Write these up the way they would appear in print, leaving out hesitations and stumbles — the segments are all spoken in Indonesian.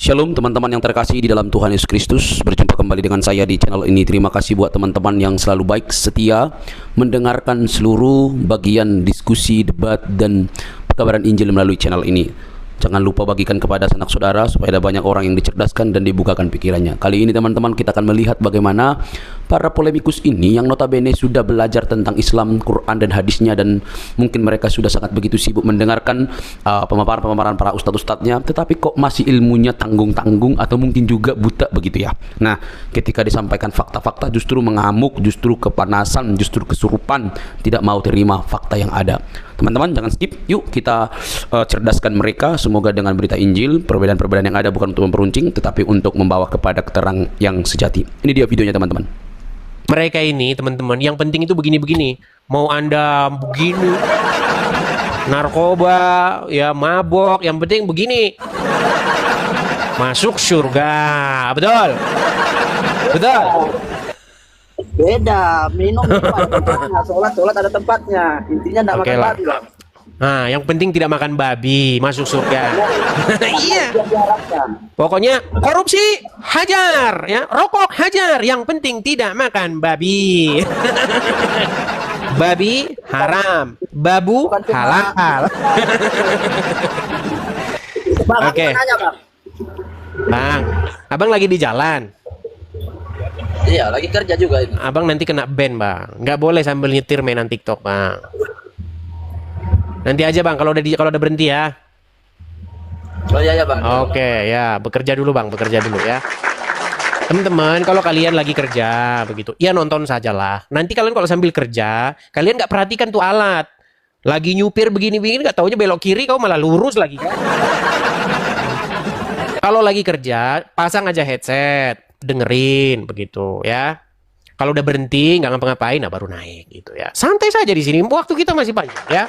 Shalom teman-teman yang terkasih di dalam Tuhan Yesus Kristus. Berjumpa kembali dengan saya di channel ini. Terima kasih buat teman-teman yang selalu baik setia mendengarkan seluruh bagian diskusi, debat, dan pekabaran Injil melalui channel ini. Jangan lupa bagikan kepada sanak saudara supaya ada banyak orang yang dicerdaskan dan dibukakan pikirannya. Kali ini teman-teman kita akan melihat bagaimana para polemikus ini yang notabene sudah belajar tentang Islam, Quran dan hadisnya, dan mungkin mereka sudah sangat begitu sibuk mendengarkan pemaparan-pemaparan para ustadz-ustadznya, tetapi kok masih ilmunya tanggung-tanggung atau mungkin juga buta begitu ya. Nah, ketika disampaikan fakta-fakta justru mengamuk, justru kepanasan, justru kesurupan, tidak mau terima fakta yang ada. Teman-teman jangan skip, yuk kita cerdaskan mereka. Semoga dengan berita Injil, perbedaan-perbedaan yang ada bukan untuk memperuncing, tetapi untuk membawa kepada keterang yang sejati. Ini dia videonya teman-teman. Mereka ini teman-teman, yang penting itu begini-begini. Mau Anda begini, narkoba, ya mabok, yang penting begini. Masuk surga, betul? Betul? Beda, minum ada tempatnya, sholat ada tempatnya. Intinya tidak makan babi lah. Nah, yang penting tidak makan babi, masuk surga. Iya. Pokoknya korupsi hajar, ya, rokok hajar. Yang penting tidak makan babi. Babi haram, babu halal. Oke. Bang, abang lagi di jalan. Iya, lagi kerja juga ini. Abang nanti kena ban, bang. Nggak boleh sambil nyetir mainan TikTok, bang. Nanti aja, bang, kalau udah berhenti ya. Oh iya ya, bang. Oke, ya, bekerja dulu, bang, bekerja dulu ya. Teman-teman, kalau kalian lagi kerja begitu, ya nonton sajalah. Nanti kalian kalau sambil kerja, kalian nggak perhatikan tuh alat. Lagi nyupir begini-begini, nggak taunya belok kiri, kau malah lurus lagi kan. Kalau lagi kerja, pasang aja headset, dengerin begitu ya. Kalau udah berhenti, nggak ngapa-ngapain, nah baru naik gitu ya. Santai saja di sini, waktu kita masih banyak ya.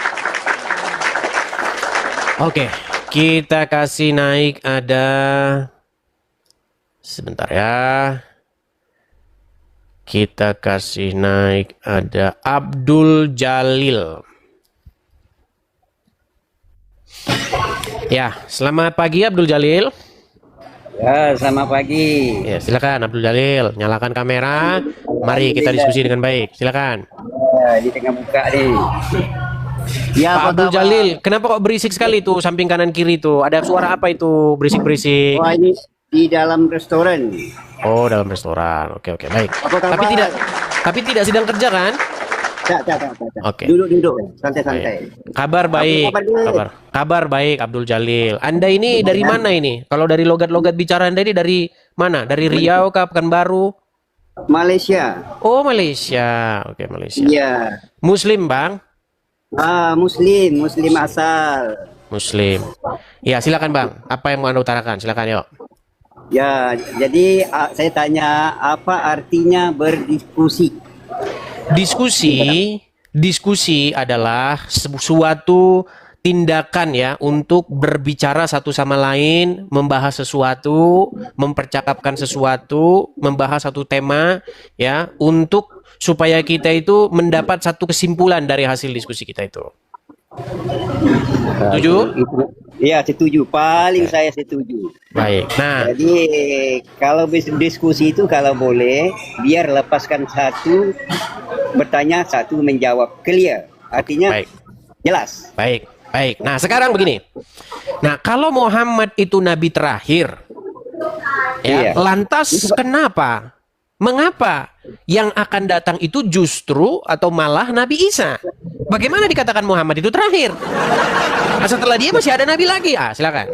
Oke, kita kasih naik ada, sebentar ya. Kita kasih naik ada Abdul Jalil. Ya, selamat pagi Abdul Jalil. Ya, selamat pagi. Ya, silakan Abdul Jalil, nyalakan kamera. Mari kita diskusi dengan baik. Silakan. Ya, di tengah buka nih. Ya, Pak Abdul Jalil, kenapa kok berisik sekali tuh samping kanan kiri tuh? Ada suara apa itu berisik-berisik? Wah, ini di dalam restoran. Oh, dalam restoran. Oke, baik. Tapi tidak sedang kerja kan? Tak. Oke. Duduk, santai-santai. Kabar baik. Kabar baik Abdul Jalil. Anda ini dari mana ini? Kalau dari logat-logat bicara Anda ini dari mana? Dari Riau kah, Pekanbaru? Malaysia. Oh, Malaysia. Oke, Malaysia. Iya. Muslim, Bang? Muslim asal. Muslim. Ya, silakan Bang. Apa yang mau Anda utarakan? Silakan, yuk. Ya, jadi saya tanya apa artinya berdiskusi? Diskusi adalah suatu tindakan ya untuk berbicara satu sama lain, membahas sesuatu, mempercakapkan sesuatu, membahas satu tema ya, untuk supaya kita itu mendapat satu kesimpulan dari hasil diskusi kita itu. Setuju? Iya, setuju. Paling saya setuju. Baik. Nah, jadi kalau diskusi itu kalau boleh biar lepaskan satu bertanya, satu menjawab, clear. Artinya baik. Jelas. Baik. Nah, sekarang begini. Nah, kalau Muhammad itu nabi terakhir, ya, lantas kenapa? Mengapa yang akan datang itu justru atau malah Nabi Isa? Bagaimana dikatakan Muhammad itu terakhir? Nah, setelah dia masih ada nabi lagi. Silakan.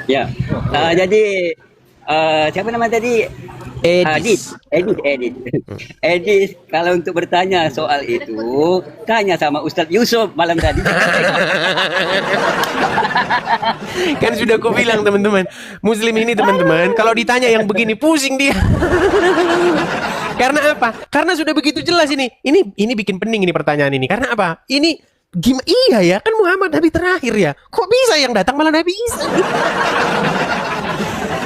Ya. Jadi siapa nama tadi? Edis. Kalau untuk bertanya soal itu, tanya sama Ustadz Yusuf malam tadi. Kan sudah aku bilang teman-teman, Muslim ini teman-teman, kalau ditanya yang begini pusing dia. Karena apa? Karena sudah begitu jelas ini. Ini bikin pening ini pertanyaan ini. Karena apa? Ini gimana? Iya ya, kan Muhammad nabi terakhir ya. Kok bisa yang datang malah Nabi Isa?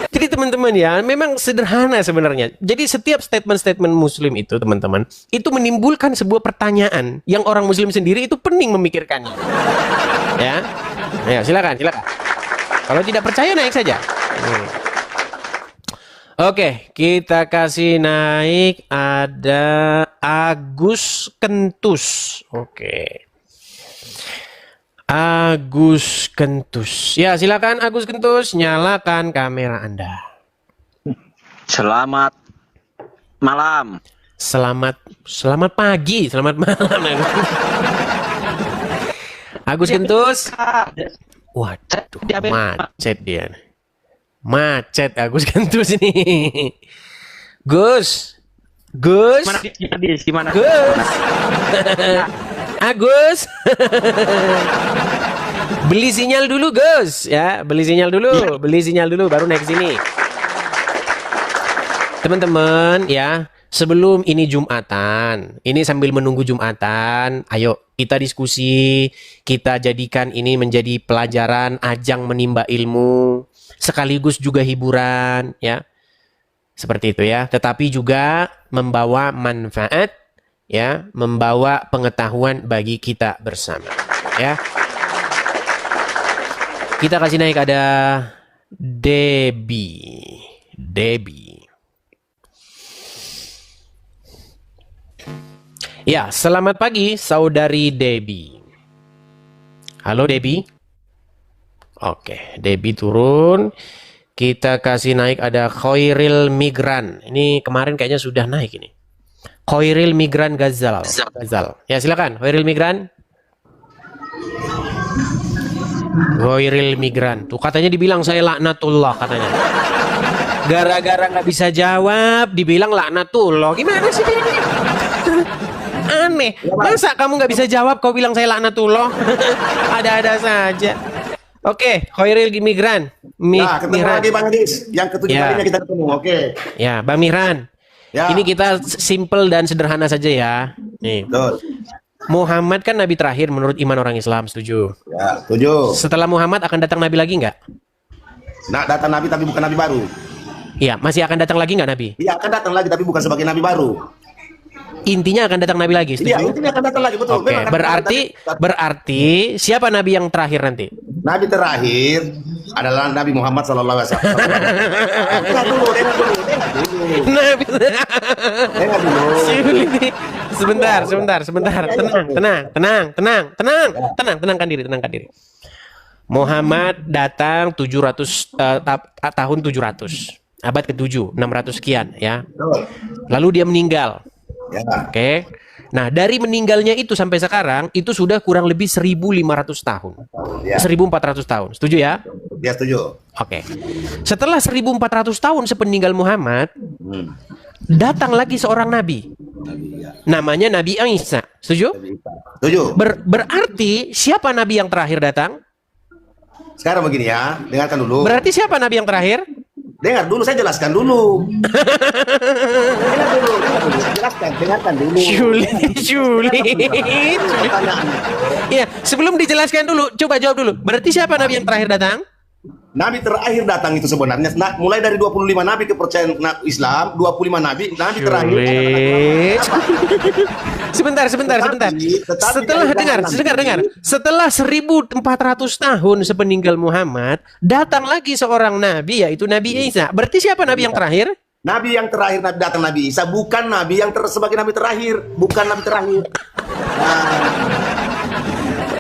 Jadi teman-teman ya, memang sederhana sebenarnya. Jadi setiap statement-statement Muslim itu teman-teman, itu menimbulkan sebuah pertanyaan yang orang Muslim sendiri itu pening memikirkannya. Ya, silakan. Kalau tidak percaya naik saja. Oke, kita kasih naik ada Agus Kentus. Oke. Agus Kentus. Ya, silakan Agus Kentus, nyalakan kamera Anda. Selamat malam. Selamat pagi, selamat malam. Agus Kentus. Waduh, macet dia. Macet Agus Kentus ini. Gus. Gimana? Gus. Agus. Beli sinyal dulu, Gus, ya. Beli sinyal dulu baru naik sini. Teman-teman, ya. Sebelum ini Jumatan, ini sambil menunggu Jumatan, ayo kita diskusi, kita jadikan ini menjadi pelajaran, ajang menimba ilmu, sekaligus juga hiburan, ya. Seperti itu ya, tetapi juga membawa manfaat, ya, membawa pengetahuan bagi kita bersama, ya. Kita kasih naik ada Debbie. Ya, selamat pagi saudari Debbie. Halo Debbie. Oke, Debbie turun. Kita kasih naik ada Khairil Migran. Ini kemarin kayaknya sudah naik ini. Khairil Migran Gazal. Ya, silakan Khairil Migran. Khairil Migran. Tuh katanya dibilang saya laknatullah katanya. Gara-gara nggak bisa jawab, dibilang laknatullah. Gimana sih ini? Aneh. Masa kamu nggak bisa jawab, kau bilang saya laknatullah? Ada-ada saja. Oke, Khairil Migran. Ketemu Mihran. lagi Bang Dis. Yang ketujuh kalinya kita ketemu. Oke. Ya, Bang Mihran. Ya. Ini kita simple dan sederhana saja ya. Nih. Betul. Muhammad kan nabi terakhir menurut iman orang Islam, setuju? Ya, setuju. Setelah Muhammad akan datang nabi lagi nggak? Nah, datang nabi tapi bukan nabi baru. Iya, masih akan datang lagi nggak nabi? Iya, akan datang lagi tapi bukan sebagai nabi baru. Intinya akan datang nabi lagi, Iya, setuju? intinya akan datang lagi, betul. Oke, Memang akan berarti siapa nabi yang terakhir nanti? nabi terakhir adalah Nabi Muhammad SAW. Dengar dulu. Nabi. Dengar dulu. Sebentar. Tenangkan diri. Muhammad datang 700 tahun 700. Abad ke-7, 600 sekian ya. Betul. Lalu dia meninggal. Ya. Oke. Nah, dari meninggalnya itu sampai sekarang itu sudah kurang lebih 1.500 tahun. Ya. 1.400 tahun. Setuju ya? Ya, setuju. Oke. Setelah 1.400 tahun sepeninggal Muhammad, datang lagi seorang nabi. Namanya Nabi Isa. Setuju? Setuju. Berarti siapa nabi yang terakhir datang? Sekarang begini ya, dengarkan dulu. Berarti siapa nabi yang terakhir? Dengar dulu, saya jelaskan dulu. Dengarkan dulu. Sulit. Ya, sebelum dijelaskan dulu, coba jawab dulu. Berarti siapa nabi yang terakhir datang? Nabi terakhir datang itu sebenarnya mulai dari 25 nabi kepercayaan Islam, 25 nabi terakhir. Sebentar. Dengar. Setelah 1.400 tahun sepeninggal Muhammad, datang lagi seorang nabi yaitu Nabi Isa. Berarti siapa nabi yang terakhir? Nabi yang terakhir datang Nabi Isa, bukan nabi yang sebagai nabi terakhir, bukan nabi terakhir.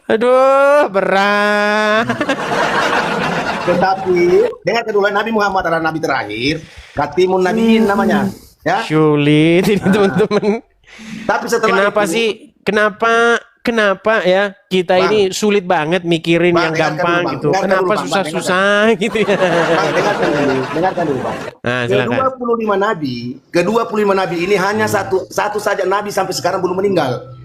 Aduh, berat. Tetapi dengarkan dulu, Nabi Muhammad adalah nabi terakhir, Khatimun Nabiin namanya, ya. Sulit ini teman-teman. Tapi setelah Kenapa itu, sih? Kenapa ya kita Bang, ini sulit banget mikirin Bang, yang gampang Bang, gitu. dengarkan Kenapa dulu, Bang, susah-susah gitu ya? Bang, dengarkan dulu, Bang. Nah, silakan. Ke-25 nabi ini hanya satu saja nabi sampai sekarang belum meninggal.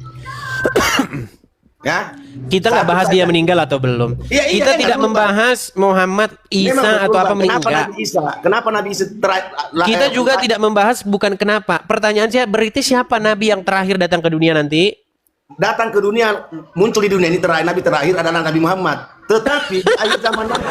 Ya. Kita nggak bahas dia meninggal atau belum. Iya, Kita kan, tidak dulu, membahas Muhammad Isa Memang atau betul, apa Bang. meninggal. Kenapa Nabi Isa Kita juga tidak membahas bukan kenapa. Pertanyaan saya berarti siapa nabi yang terakhir datang ke dunia nanti? datang ke dunia, muncul di dunia ini Nabi terakhir adalah Nabi Muhammad. Tetapi di akhir zaman nanti,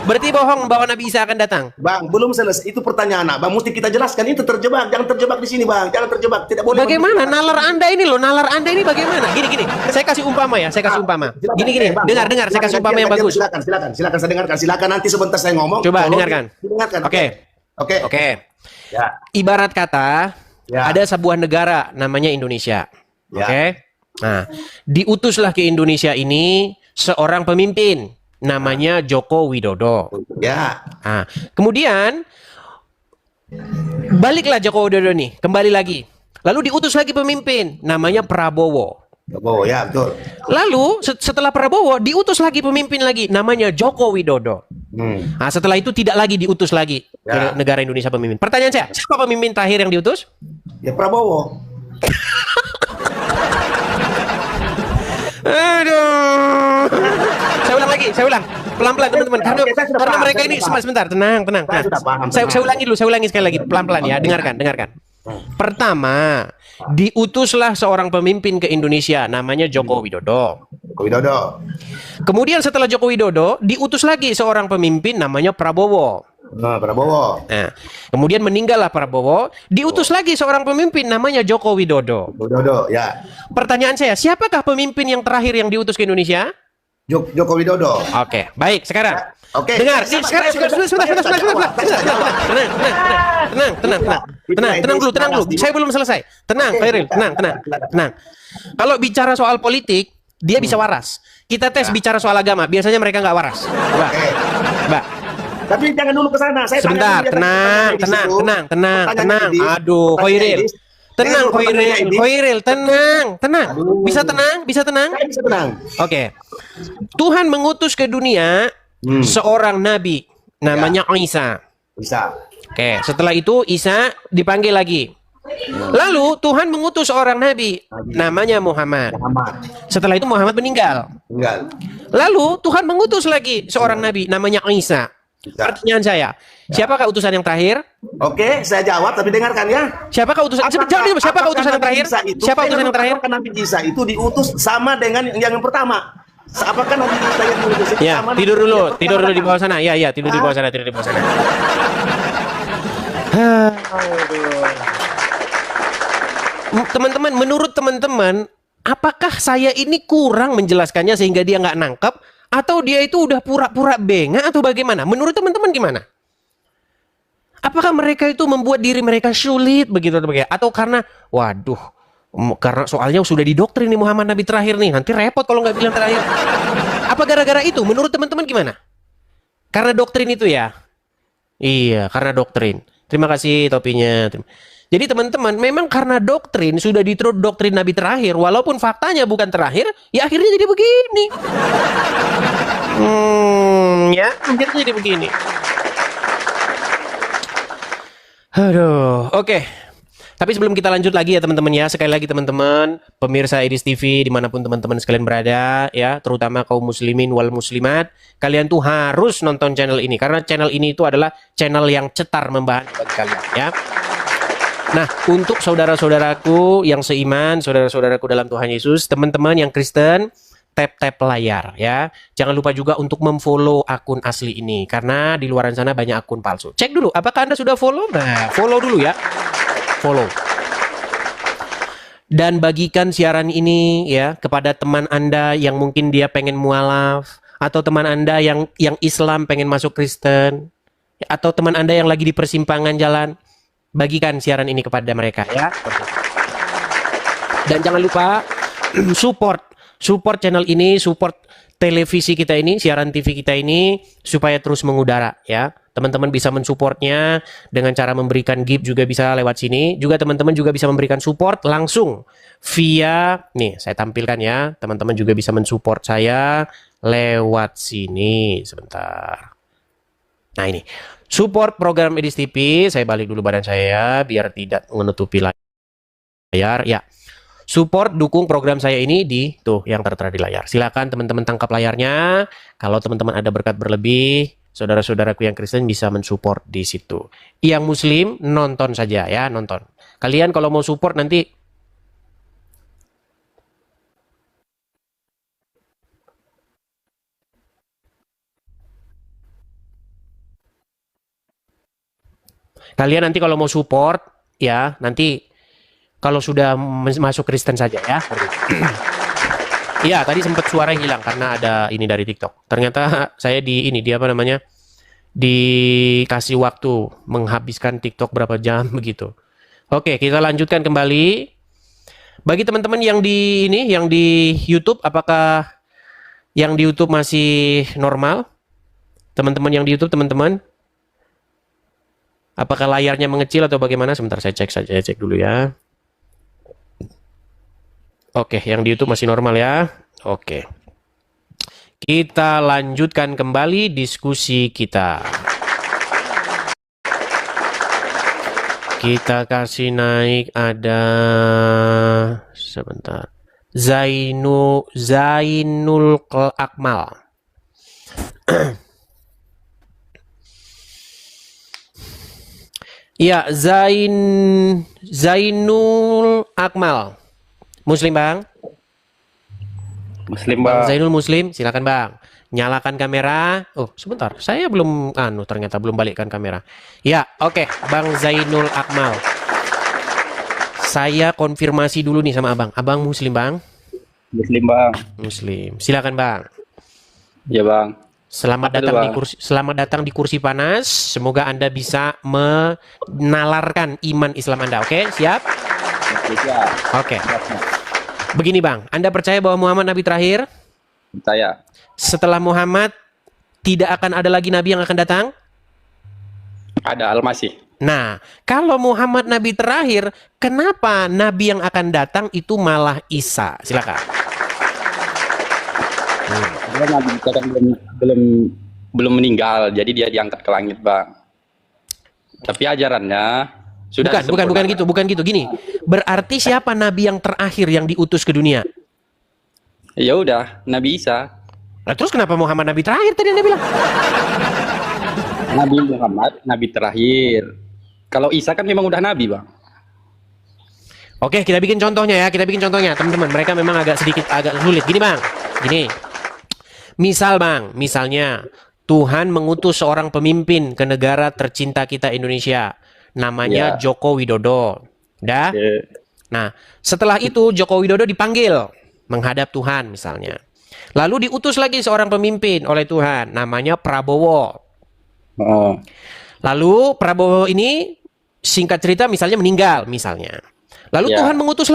Berarti bohong bahwa Nabi Isa akan datang. Bang, belum selesai. Itu pertanyaan, Bang. Mesti kita jelaskan. Itu terjebak. Jangan terjebak di sini, Bang. Jangan terjebak. Tidak boleh. Bagaimana nalar Anda ini loh? Nalar Anda ini bagaimana? Gini. Saya kasih umpama ya. Saya kasih umpama. Silakan. Gini. Bang, Dengar. Saya kasih umpama yang bagus. Silakan saya dengarkan. Silakan nanti sebentar saya ngomong. Coba Tolong dengarkan. Dengarkan. Oke. Ya. Ibarat kata, Ya. ada sebuah negara namanya Indonesia. Ya. Oke. Nah, diutuslah ke Indonesia ini seorang pemimpin namanya Joko Widodo. Ya. Nah, kemudian baliklah Joko Widodo nih, kembali lagi. Lalu diutus lagi pemimpin namanya Prabowo. Oh, ya, betul. Lalu setelah Prabowo diutus lagi pemimpin lagi namanya Joko Widodo. Nah, setelah itu tidak lagi diutus lagi Ya. ke negara Indonesia pemimpin. Pertanyaan saya, siapa pemimpin terakhir yang diutus? Ya, Prabowo. Aduh. Saya ulang. Pelan-pelan teman-teman. Karena mereka ini sebentar, tenang. Saya sudah paham, Saya tenang. ulangi dulu, saya ulangi sekali lagi, pelan-pelan ya. Dengarkan. Pertama, diutuslah seorang pemimpin ke Indonesia namanya Joko Widodo. Joko Widodo. Kemudian setelah Joko Widodo, diutus lagi seorang pemimpin namanya Prabowo. Nah, Prabowo. Nah, kemudian meninggallah Prabowo, diutus lagi seorang pemimpin namanya Joko Widodo. Widodo, ya. Pertanyaan saya, siapakah pemimpin yang terakhir yang diutus ke Indonesia? Joko Widodo. Oke, baik. Sekarang, Oke. dengar. Sebentar. Tenang dulu. Saya belum selesai. Tenang, Khairil. Tenang. Kalau bicara soal politik, dia bisa waras. Kita tes bicara soal agama, biasanya mereka nggak waras. Mbak. Tapi jangan dulu ke sana. Saya Sebentar, tanya dulu, tenang. Pertanyaan Edis. Aduh, Pertanyaan Khairil. Edis. Tenang, Khairil, tenang. Bisa tenang? Saya bisa tenang. Oke. Tuhan mengutus ke dunia seorang nabi namanya Isa. Bisa. Oke, setelah itu Isa dipanggil lagi. Lalu Tuhan mengutus seorang nabi namanya Muhammad. Setelah itu Muhammad meninggal. Tinggal. Lalu Tuhan mengutus lagi seorang nabi namanya Isa. Pertanyaan saya, siapakah utusan yang terakhir? Oke, saya jawab tapi dengarkan ya. Siapakah utusan? Siapakah utusan yang terakhir? Siapa utusan yang terakhir? Apakah Nabi Isa itu diutus sama dengan yang pertama? Apakah Nabi Isa yang diutus itu Ya, sama tidur dengan dulu, yang tidur pertama? dulu di bawah sana. Ya, tidur di bawah sana. Teman-teman, menurut teman-teman, apakah saya ini kurang menjelaskannya sehingga dia nggak nangkep, atau dia itu udah pura-pura bengak atau bagaimana? Menurut teman-teman gimana? Apakah mereka itu membuat diri mereka sulit begitu atau bagaimana? Atau karena, waduh, karena soalnya sudah didoktrin nih Muhammad Nabi terakhir nih, nanti repot kalau nggak bilang terakhir. Apa gara-gara itu? Menurut teman-teman gimana? Karena doktrin itu ya? Iya, karena doktrin. Terima kasih topinya. Jadi teman-teman, memang karena doktrin sudah doktrin Nabi terakhir, walaupun faktanya bukan terakhir, ya akhirnya jadi begini. Ya, akhirnya jadi begini. Aduh, oke. Tapi sebelum kita lanjut lagi ya teman-teman ya, sekali lagi teman-teman, pemirsa Edis TV dimanapun teman-teman sekalian berada ya, terutama kaum muslimin wal muslimat, kalian tuh harus nonton channel ini karena channel ini itu adalah channel yang cetar membahas bagi kalian ya. Nah, untuk saudara-saudaraku yang seiman, saudara-saudaraku dalam Tuhan Yesus, teman-teman yang Kristen, tap-tap layar ya. Jangan lupa juga untuk memfollow akun asli ini karena di luar sana banyak akun palsu. Cek dulu apakah Anda sudah follow? Nah, follow dulu ya. Follow. Dan bagikan siaran ini ya kepada teman Anda yang mungkin dia pengen mualaf, atau teman Anda yang Islam pengen masuk Kristen, atau teman Anda yang lagi di persimpangan jalan. Bagikan siaran ini kepada mereka ya. Dan jangan lupa support channel ini, support televisi kita ini, siaran TV kita ini supaya terus mengudara ya. Teman-teman bisa mensupportnya dengan cara memberikan gift juga bisa lewat sini. Juga teman-teman juga bisa memberikan support langsung via, nih saya tampilkan ya. Teman-teman juga bisa mensupport saya lewat sini. Sebentar. Nah ini, support program Edis TV. Saya balik dulu badan saya biar tidak menutupi layar. Ya, support dukung program saya ini di tuh yang tertera di layar. Silakan teman-teman tangkap layarnya. Kalau teman-teman ada berkat berlebih, saudara-saudaraku yang Kristen bisa mensupport di situ. Yang Muslim nonton saja ya, nonton. Kalian kalau mau support nanti Kalian nanti kalau mau support ya, nanti kalau sudah masuk Kristen saja ya. Iya, tadi sempat suara hilang karena ada ini dari TikTok. Ternyata saya dia apa namanya? Dikasih waktu menghabiskan TikTok berapa jam begitu. Oke, kita lanjutkan kembali. Bagi teman-teman yang di YouTube, apakah yang di YouTube masih normal? Teman-teman yang di YouTube, teman-teman, apakah layarnya mengecil atau bagaimana? Sebentar saya cek dulu ya. Oke, yang di YouTube masih normal ya. Oke. Kita lanjutkan kembali diskusi kita. Kita kasih naik ada sebentar. Zainul Akmal. Ya, Zainul Akmal. Muslim, Bang? Muslim, Bang Bang. Zainul Muslim, silakan Bang. Nyalakan kamera. Oh, sebentar. Saya belum ternyata belum balikkan kamera. Ya, oke. Bang Zainul Akmal. Saya konfirmasi dulu nih sama Abang. Abang Muslim, Bang? Muslim, Bang. Muslim. Silakan, Bang. Ya, Bang. Selamat datang di kursi panas. Semoga Anda bisa menalarkan iman Islam Anda. Oke, siap? Oke. Begini, Bang, Anda percaya bahwa Muhammad nabi terakhir? Percaya. Setelah Muhammad tidak akan ada lagi nabi yang akan datang? Ada Al-Masih. Nah, kalau Muhammad nabi terakhir, kenapa nabi yang akan datang itu malah Isa? Silakan. Dia Nabi Isa kan belum meninggal, jadi dia diangkat ke langit, Bang. Tapi ajarannya sudah bukan gitu. Gini, berarti siapa nabi yang terakhir yang diutus ke dunia? Ya udah, Nabi Isa. Nah, terus kenapa Muhammad nabi terakhir tadi Anda bilang? Nabi Muhammad nabi terakhir. Kalau Isa kan memang udah nabi, Bang. Oke, kita bikin contohnya ya. Teman-teman. Mereka memang agak sulit. Gini, Bang. Gini. Misalnya Tuhan mengutus seorang pemimpin ke negara tercinta kita Indonesia. Namanya Joko Widodo. Udah? Nah, setelah itu Joko Widodo dipanggil menghadap Tuhan misalnya. Lalu diutus lagi seorang pemimpin oleh Tuhan. Namanya Prabowo. Oh. Lalu Prabowo ini singkat cerita misalnya meninggal misalnya. Lalu Tuhan mengutus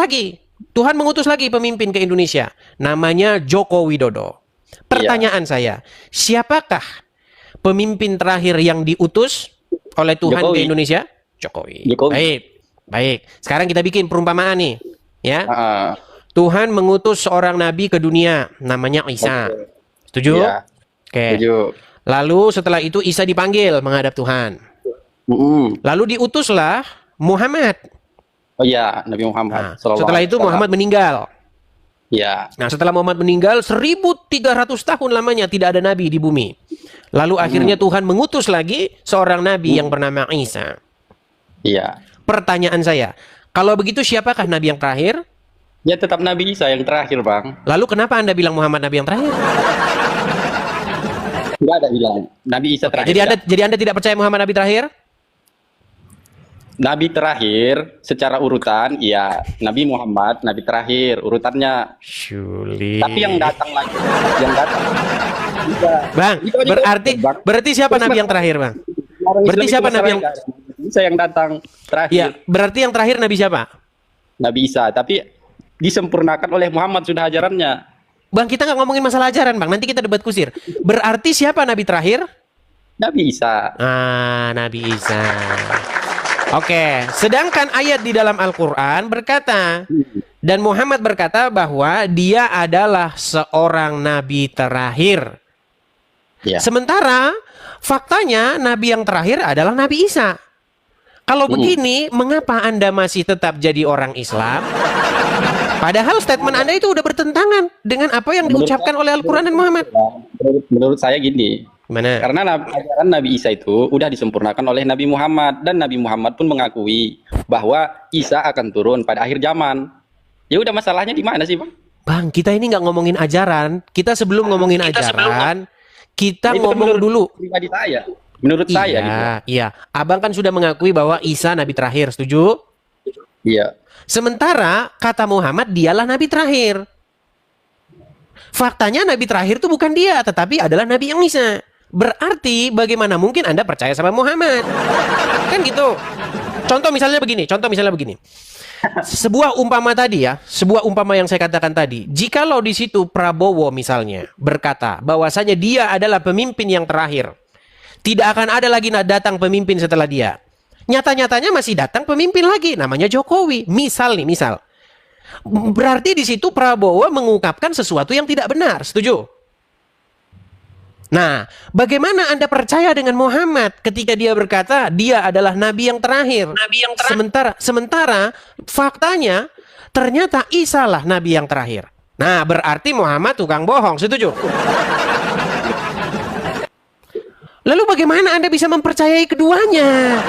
lagi pemimpin ke Indonesia. Namanya Joko Widodo. Pertanyaan saya, siapakah pemimpin terakhir yang diutus oleh Tuhan ke Indonesia? Jokowi. Baik. Sekarang kita bikin perumpamaan nih, ya. Tuhan mengutus seorang nabi ke dunia, namanya Isa. Setuju? Oke. Setuju. Lalu setelah itu Isa dipanggil menghadap Tuhan. Lalu diutuslah Muhammad. Oh iya, Nabi Muhammad. Nah, setelah itu Muhammad meninggal. Ya. Nah, setelah Muhammad meninggal 1300 tahun lamanya tidak ada nabi di bumi. Lalu akhirnya Tuhan mengutus lagi seorang nabi yang bernama Isa. Iya. Pertanyaan saya, kalau begitu siapakah nabi yang terakhir? Ya tetap Nabi Isa yang terakhir, Bang. Lalu kenapa Anda bilang Muhammad nabi yang terakhir? Tidak ada bilang Nabi Isa terakhir. Jadi Anda tidak percaya Muhammad nabi terakhir? Nabi terakhir secara urutan, ya Nabi Muhammad Nabi terakhir urutannya. Sulit. Tapi yang datang lagi, Bang, berarti siapa nabi yang terakhir, Bang? Berarti siapa nabi yang Isa yang datang terakhir? Ya, berarti yang terakhir nabi siapa? Nabi Isa, tapi disempurnakan oleh Muhammad sudah ajarannya. Bang, kita nggak ngomongin masalah ajaran, Bang. Nanti kita debat kusir. Berarti siapa nabi terakhir? Nabi Isa. Nabi Isa. Oke, sedangkan ayat di dalam Al-Quran berkata, dan Muhammad berkata bahwa dia adalah seorang nabi terakhir. Ya. Sementara faktanya nabi yang terakhir adalah Nabi Isa. Kalau begini, mengapa Anda masih tetap jadi orang Islam? Padahal statement Anda itu udah bertentangan dengan apa yang diucapkan oleh Al-Quran dan Muhammad. Menurut saya gini. Mana? Karena ajaran Nabi Isa itu udah disempurnakan oleh Nabi Muhammad, dan Nabi Muhammad pun mengakui bahwa Isa akan turun pada akhir zaman. Ya udah, masalahnya di mana sih, Bang? Bang, kita ini nggak ngomongin ajaran. Kita sebelum ngomongin ajaran, kita itu ngomong dulu. Pribadi saya. Menurut saya gitu. Iya. Abang kan sudah mengakui bahwa Isa nabi terakhir, setuju? Iya. Sementara kata Muhammad dialah nabi terakhir. Faktanya nabi terakhir itu bukan dia, tetapi adalah Nabi yang Isa. Berarti bagaimana mungkin Anda percaya sama Muhammad? Kan gitu. Contoh misalnya begini. Sebuah umpama tadi ya, sebuah umpama yang saya katakan tadi. Jikalau di situ Prabowo misalnya berkata bahwasanya dia adalah pemimpin yang terakhir, tidak akan ada lagi datang pemimpin setelah dia. Nyata-nyatanya masih datang pemimpin lagi, namanya Jokowi. Misal. Berarti di situ Prabowo mengungkapkan sesuatu yang tidak benar. Setuju? Nah, bagaimana Anda percaya dengan Muhammad ketika dia berkata dia adalah nabi yang terakhir? Sementara faktanya ternyata Isa lah nabi yang terakhir. Nah, berarti Muhammad tukang bohong. Setuju? Lalu bagaimana Anda bisa mempercayai keduanya?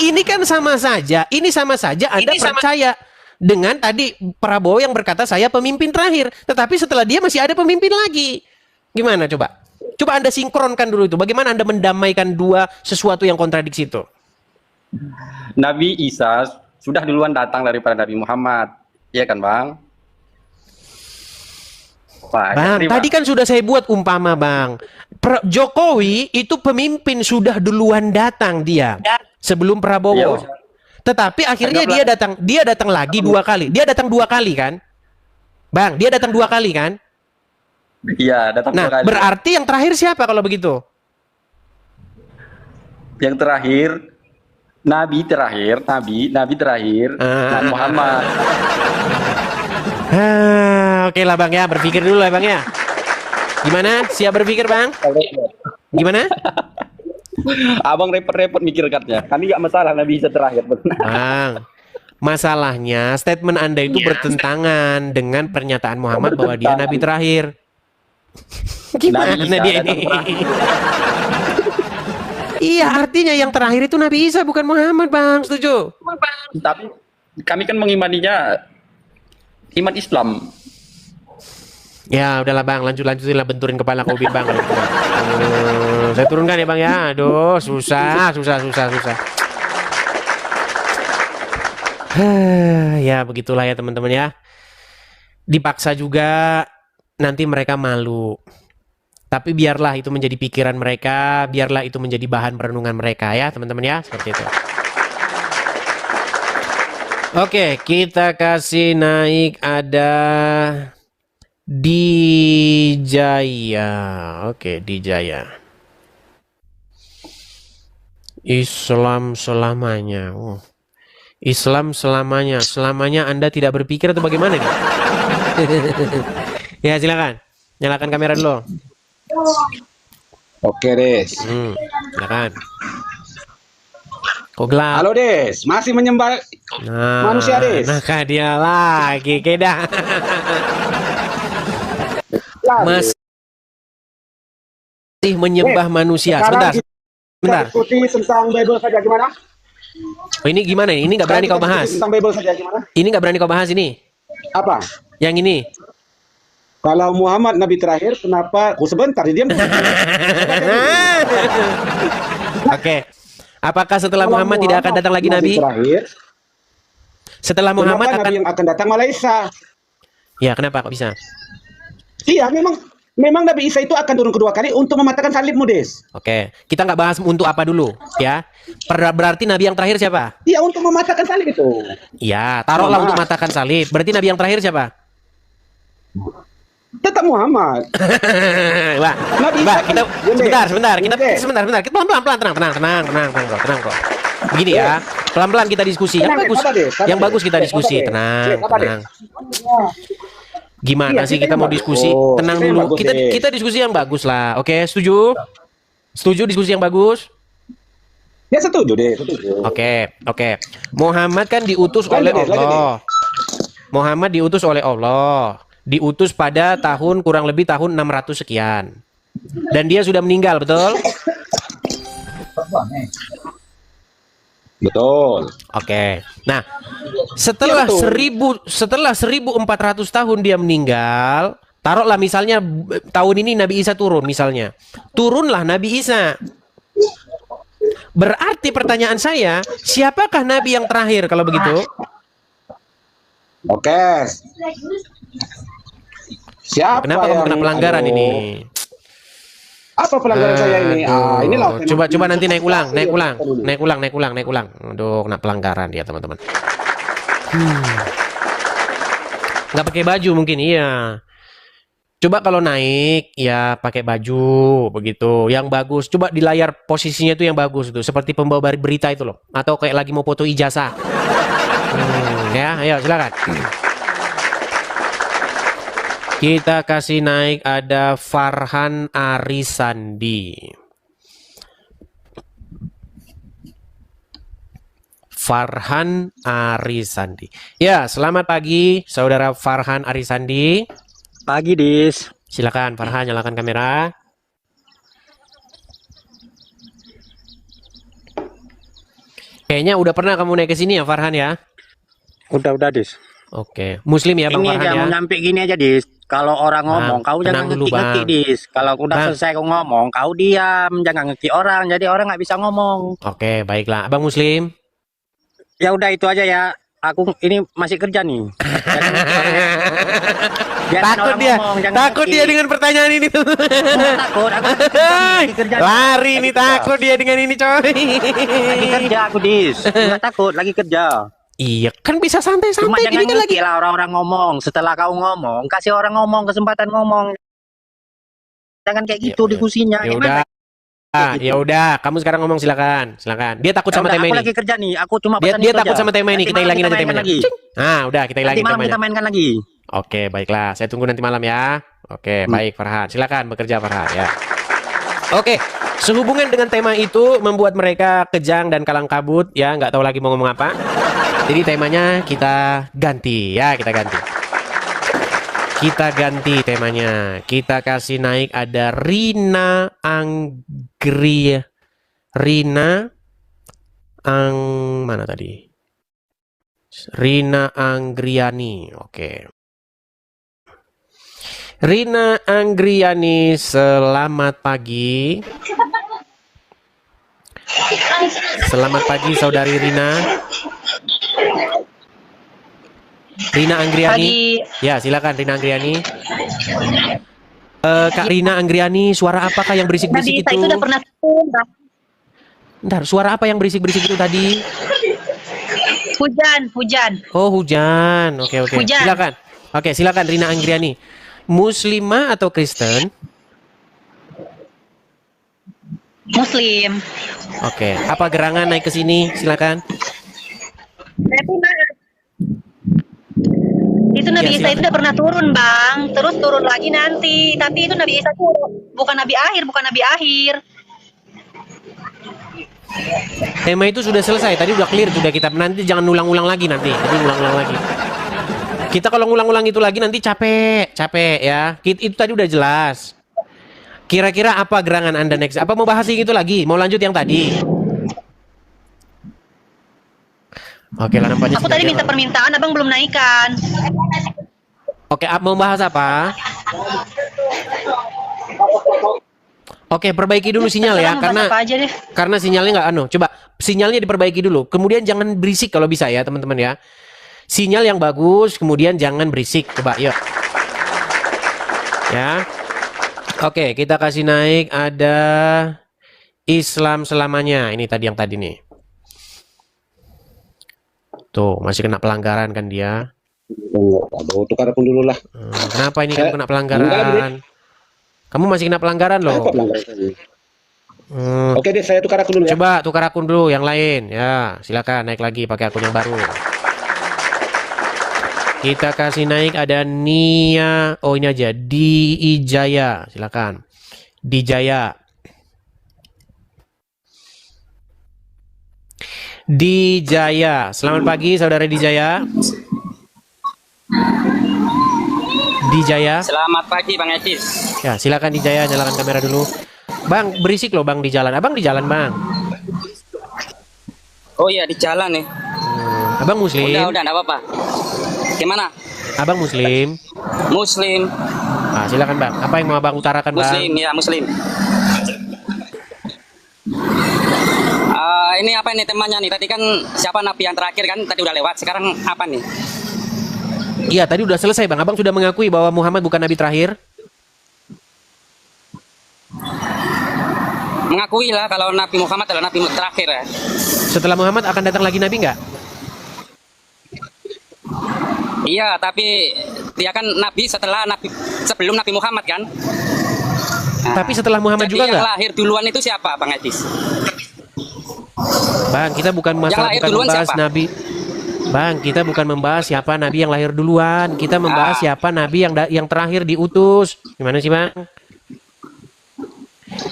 Ini kan sama saja. Anda percaya dengan tadi Prabowo yang berkata saya pemimpin terakhir, tetapi setelah dia masih ada pemimpin lagi. Gimana coba? Coba Anda sinkronkan dulu itu. Bagaimana Anda mendamaikan dua sesuatu yang kontradiksi itu? Nabi Isa sudah duluan datang daripada Nabi Muhammad. Iya kan, Bang? Bang, tadi kan sudah saya buat umpama, Bang. Jokowi itu pemimpin sudah duluan datang dia sebelum Prabowo. Tetapi akhirnya dia datang lagi 2 kali. Dia datang 2 kali kan? Bang, dia datang 2 kali kan? Iya, datang 2 kali. Berarti yang terakhir siapa kalau begitu? Yang terakhir Nabi terakhir Nabi Muhammad. Oke lah Bang ya, berpikir dulu lah Bang ya. Gimana? Siap berpikir Bang? Gimana? Abang repot-repot mikir katanya. Kami gak masalah Nabi Isa terakhir. Bang, masalahnya statement Anda itu bertentangan dengan pernyataan Muhammad bahwa dia Nabi terakhir. Gimana dia ini? Iya, artinya yang terakhir itu Nabi Isa bukan Muhammad, Bang. Setuju? Tapi kami kan mengimaninya iman Islam. Ya, udahlah Bang, lanjutin lah benturin kepala Kobi Bang. Saya turunkan ya Bang ya. Aduh, susah. Ya, begitulah ya teman-teman ya. Dipaksa juga nanti mereka malu. Tapi biarlah itu menjadi pikiran mereka, biarlah itu menjadi bahan perenungan mereka ya teman-teman ya, seperti itu. Oke, kita kasih naik ada Dijaya. Oke, Dijaya. Islam selamanya. Islam selamanya. Selamanya Anda tidak berpikir atau bagaimana nih? Ya, silakan. Nyalakan kamera dulu. Oke, Des. Silakan. Kok gelap? Halo, Des. Masih menyembah manusia, Des. Nah, dia lagi, keda. Masih menyembah manusia. Sebentar. Ikuti tentang Bible saja gimana? Oh, ini gimana? Ini nggak berani kau bahas. Tentang Bible saja gimana? Ini nggak berani kau bahas ini. Apa? Yang ini. Kalau Muhammad Nabi terakhir, kenapa? Sebentar, diam. Oke. Apakah setelah Muhammad tidak akan datang lagi Nabi? Terakhir, setelah Muhammad akan Nabi yang akan datang malah Isa. Ya, kenapa kok bisa? Iya, memang Nabi Isa itu akan turun kedua kali untuk mematahkan salib, Des. Oke, kita nggak bahas untuk apa dulu, ya. Berarti Nabi yang terakhir siapa? Iya, untuk mematahkan salib itu. Iya, taruhlah untuk mematahkan salib. Berarti Nabi yang terakhir siapa? Tetap Muhammad. Wah, kita sebentar. Kita pelan-pelan, tenang kok. Begini ya, pelan-pelan kita diskusi. Yang bagus kita diskusi. Tenang. Gimana sih kita mau diskusi? Tenang dulu. Kita diskusi yang bagus lah. Oke, setuju? Setuju diskusi yang bagus? Ya, setuju deh, setuju. Oke. Muhammad kan diutus oleh Allah. Muhammad diutus oleh Allah. Diutus pada kurang lebih tahun 600 sekian. Dan dia sudah meninggal, betul? Betul. Oke. Nah, setelah 1400 tahun dia meninggal, taruhlah misalnya tahun ini Nabi Isa turun misalnya. Turunlah Nabi Isa. Berarti pertanyaan saya, siapakah nabi yang terakhir kalau begitu? Oke. Siapa Kenapa kamu yang kena pelanggaran ini? Apa pelanggaran saya ini? Inilah. Coba nanti naik ulang. Aduh, kena pelanggaran dia, teman-teman. Nggak pakai baju mungkin, iya. Coba kalau naik ya pakai baju begitu, yang bagus. Coba di layar posisinya itu yang bagus itu, seperti pembawa berita itu loh, atau kayak lagi mau foto ijazah. Ya, ayo silakan. Kita kasih naik ada Farhan Arisandi. Farhan Arisandi. Ya, selamat pagi saudara Farhan Arisandi. Pagi, Dis. Silakan Farhan, nyalakan kamera. Kayaknya udah pernah kamu naik ke sini ya Farhan ya? Udah, Dis. Oke, Muslim ya Bang Ini Farhan aja ya? mau nyampe gini aja, Dis. Kalau orang ngomong, kau tenang jangan dulu, ngetik-ngetik, Bang. Dis. Kalau udah Bang. selesai kau ngomong, kau diam. Jangan ngetik orang, jadi orang nggak bisa ngomong. Oke, baiklah. Abang Muslim. Ya udah, itu aja ya. Aku ini masih kerja nih. Jangan ngetik orang ya. Biarkan Takut orang dia, ngomong, jangan takut ngetik. dia dengan pertanyaan ini tuh. Bukan takut, aku lagi kerja. Lari nih, takut dia dengan ini coy. Lagi kerja aku, Dis. Nggak takut, lagi kerja. Iya, kan bisa Cuma santai-santai jangan gini kan lagi. ngetik lah orang-orang ngomong. Setelah kau ngomong, kasih orang ngomong, kesempatan ngomong. Jangan kayak gitu diskusinya. Ya Gimana? udah. Ya udah, kamu sekarang ngomong silakan. Dia takut Ya sama udah, tema aku ini. lagi kerja nih. Aku cuma Dia pesan dia itu takut aja. sama tema ini. Nanti Kita malam hilangin aja mainkan temanya. lagi. Udah, kita Nanti hilangin malam kita temanya. mainkan lagi. Oke, baiklah. Saya tunggu nanti malam ya. Oke, baik Farhan. Silakan bekerja Farhan ya. Oke, sehubungan dengan tema itu membuat mereka kejang dan kalang kabut ya, nggak tahu lagi mau ngomong apa. Jadi temanya kita ganti ya, kita ganti. Kita ganti temanya. Kita kasih naik ada mana tadi? Rina Anggriani. Oke. Rina Anggriani, selamat pagi. Selamat pagi saudari Rina. Rina Anggriani. Ya, silakan Rina Anggriani. Kak Rina Anggriani, suara apakah yang berisik-berisik itu? Itu udah pernah Bentar, suara apa yang berisik-berisik itu tadi? hujan. Oh, hujan. Oke. Hujan. Silakan. Oke, silakan Rina Anggriani. Muslimah atau Kristen? Muslim. Oke, apa gerangan naik ke sini? Silakan. Itu Nabi Ya, Isa silakan. itu udah pernah turun, Bang. Terus turun lagi nanti. Tapi itu Nabi Isa itu bukan nabi akhir. Tema itu sudah selesai. Tadi udah clear sudah kita. Nanti jangan ulang-ulang lagi nanti. Jadi ulang-ulang lagi. Kita kalau ngulang-ulang itu lagi nanti capek ya. Itu tadi udah jelas. Kira-kira apa gerangan Anda next? Apa mau bahas yang itu lagi? Mau lanjut yang tadi? Oke lah, nampaknya Aku sudah tadi clear. minta permintaan, Abang belum naikkan. Oke, mau bahas apa? Oke, perbaiki dulu sinyal ya, Terserah, bahas apa aja deh. karena sinyalnya nggak Coba sinyalnya diperbaiki dulu. Kemudian jangan berisik kalau bisa ya, teman-teman ya. Sinyal yang bagus, kemudian jangan berisik. Coba, yuk. Ya. Oke, kita kasih naik ada Islam selamanya. Ini tadi yang tadi nih. Tuh, masih kena pelanggaran kan dia. Aduh, tukar akun dulu lah. Kenapa ini kamu kena pelanggaran? Kamu masih kena pelanggaran loh. Apa pelanggaran saya? Oke deh, saya tukar akun dulu ya. Coba tukar akun dulu yang lain. Ya, silakan naik lagi pakai akun yang baru. Kita kasih naik ada Nia. Oh, ini aja. Di Ijaya. Silakan. Dijaya. Dijaya. Selamat pagi saudara Dijaya. Dijaya. Selamat pagi Bang Ecis. Ya, silakan Dijaya, nyalakan kamera dulu. Bang, berisik loh Bang di jalan. Abang di jalan, Bang. Oh iya, di jalan nih. Abang Muslim. Udah, enggak apa-apa. Gimana? Abang Muslim. Muslim. Ah, silakan Bang. Apa yang mau Abang utarakan, Bang? Muslim, ya Muslim. ini apa ini temanya nih? Tadi kan siapa nabi yang terakhir kan tadi udah lewat. Sekarang apa nih? Iya, tadi udah selesai Bang. Abang sudah mengakui bahwa Muhammad bukan nabi terakhir. Mengakui lah kalau Nabi Muhammad adalah nabi terakhir ya. Setelah Muhammad akan datang lagi nabi nggak? Iya, tapi dia kan nabi sebelum Nabi Muhammad kan. Nah, Tapi setelah Muhammad jadi juga yang nggak? lahir duluan itu siapa, Bang Edis? Bang, kita bukan masalah lahir bukan duluan membahas siapa? nabi. Bang, kita bukan membahas siapa nabi yang lahir duluan. Kita membahas siapa nabi yang terakhir diutus. Gimana sih, Bang?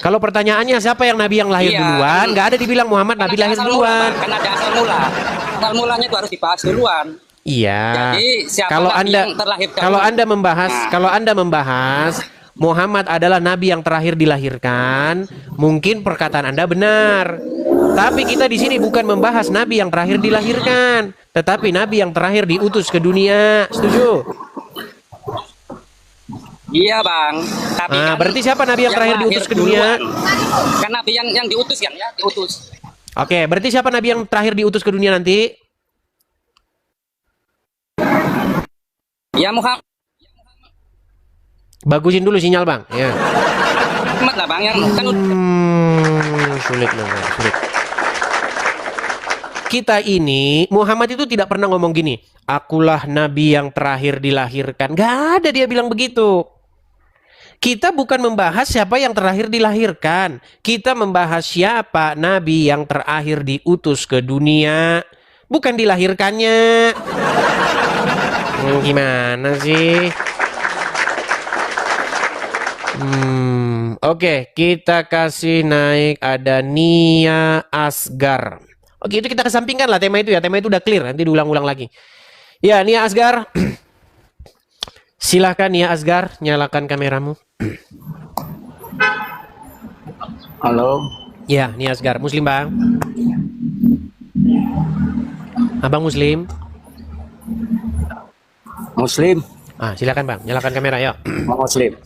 Kalau pertanyaannya siapa yang nabi yang lahir Iya, duluan, nggak ada dibilang Muhammad Kan nabi ada lahir asal mula, duluan. Bang. Kan ada asal mula. Asal mulanya itu harus dibahas duluan. Iya. Jadi siapa Kalau nabi Anda yang terlahir dahulu? kalau Anda membahas Muhammad adalah nabi yang terakhir dilahirkan, mungkin perkataan Anda benar. Tapi kita di sini bukan membahas nabi yang terakhir dilahirkan, tetapi nabi yang terakhir diutus ke dunia. Setuju? Iya, Bang. Tapi Nah, kan berarti siapa nabi yang terakhir lahir diutus ke dunia? duluan. Kan nabi yang diutus kan ya, diutus. Oke, berarti siapa nabi yang terakhir diutus ke dunia nanti? Ya Muhammad Bagusin dulu sinyal, Bang. Ya. lah, Bang, yang kan Sulit loh, Bang. Sulit. Kita ini, Muhammad itu tidak pernah ngomong gini, akulah nabi yang terakhir dilahirkan. Gak ada dia bilang begitu. Kita bukan membahas siapa yang terakhir dilahirkan. Kita membahas siapa nabi yang terakhir diutus ke dunia. Bukan dilahirkannya. Gimana sih? Oke, kita kasih naik ada Nia Asgar. Oke, itu kita kesampingkan lah tema itu ya. Tema itu udah clear, nanti diulang-ulang lagi. Ya, Nia Asgar. Silahkan Nia Asgar, nyalakan kameramu. Halo. Ya, Nia Asgar. Muslim, Bang? Abang Muslim? Muslim. Silakan, Bang. Nyalakan kamera, yuk. Muslim.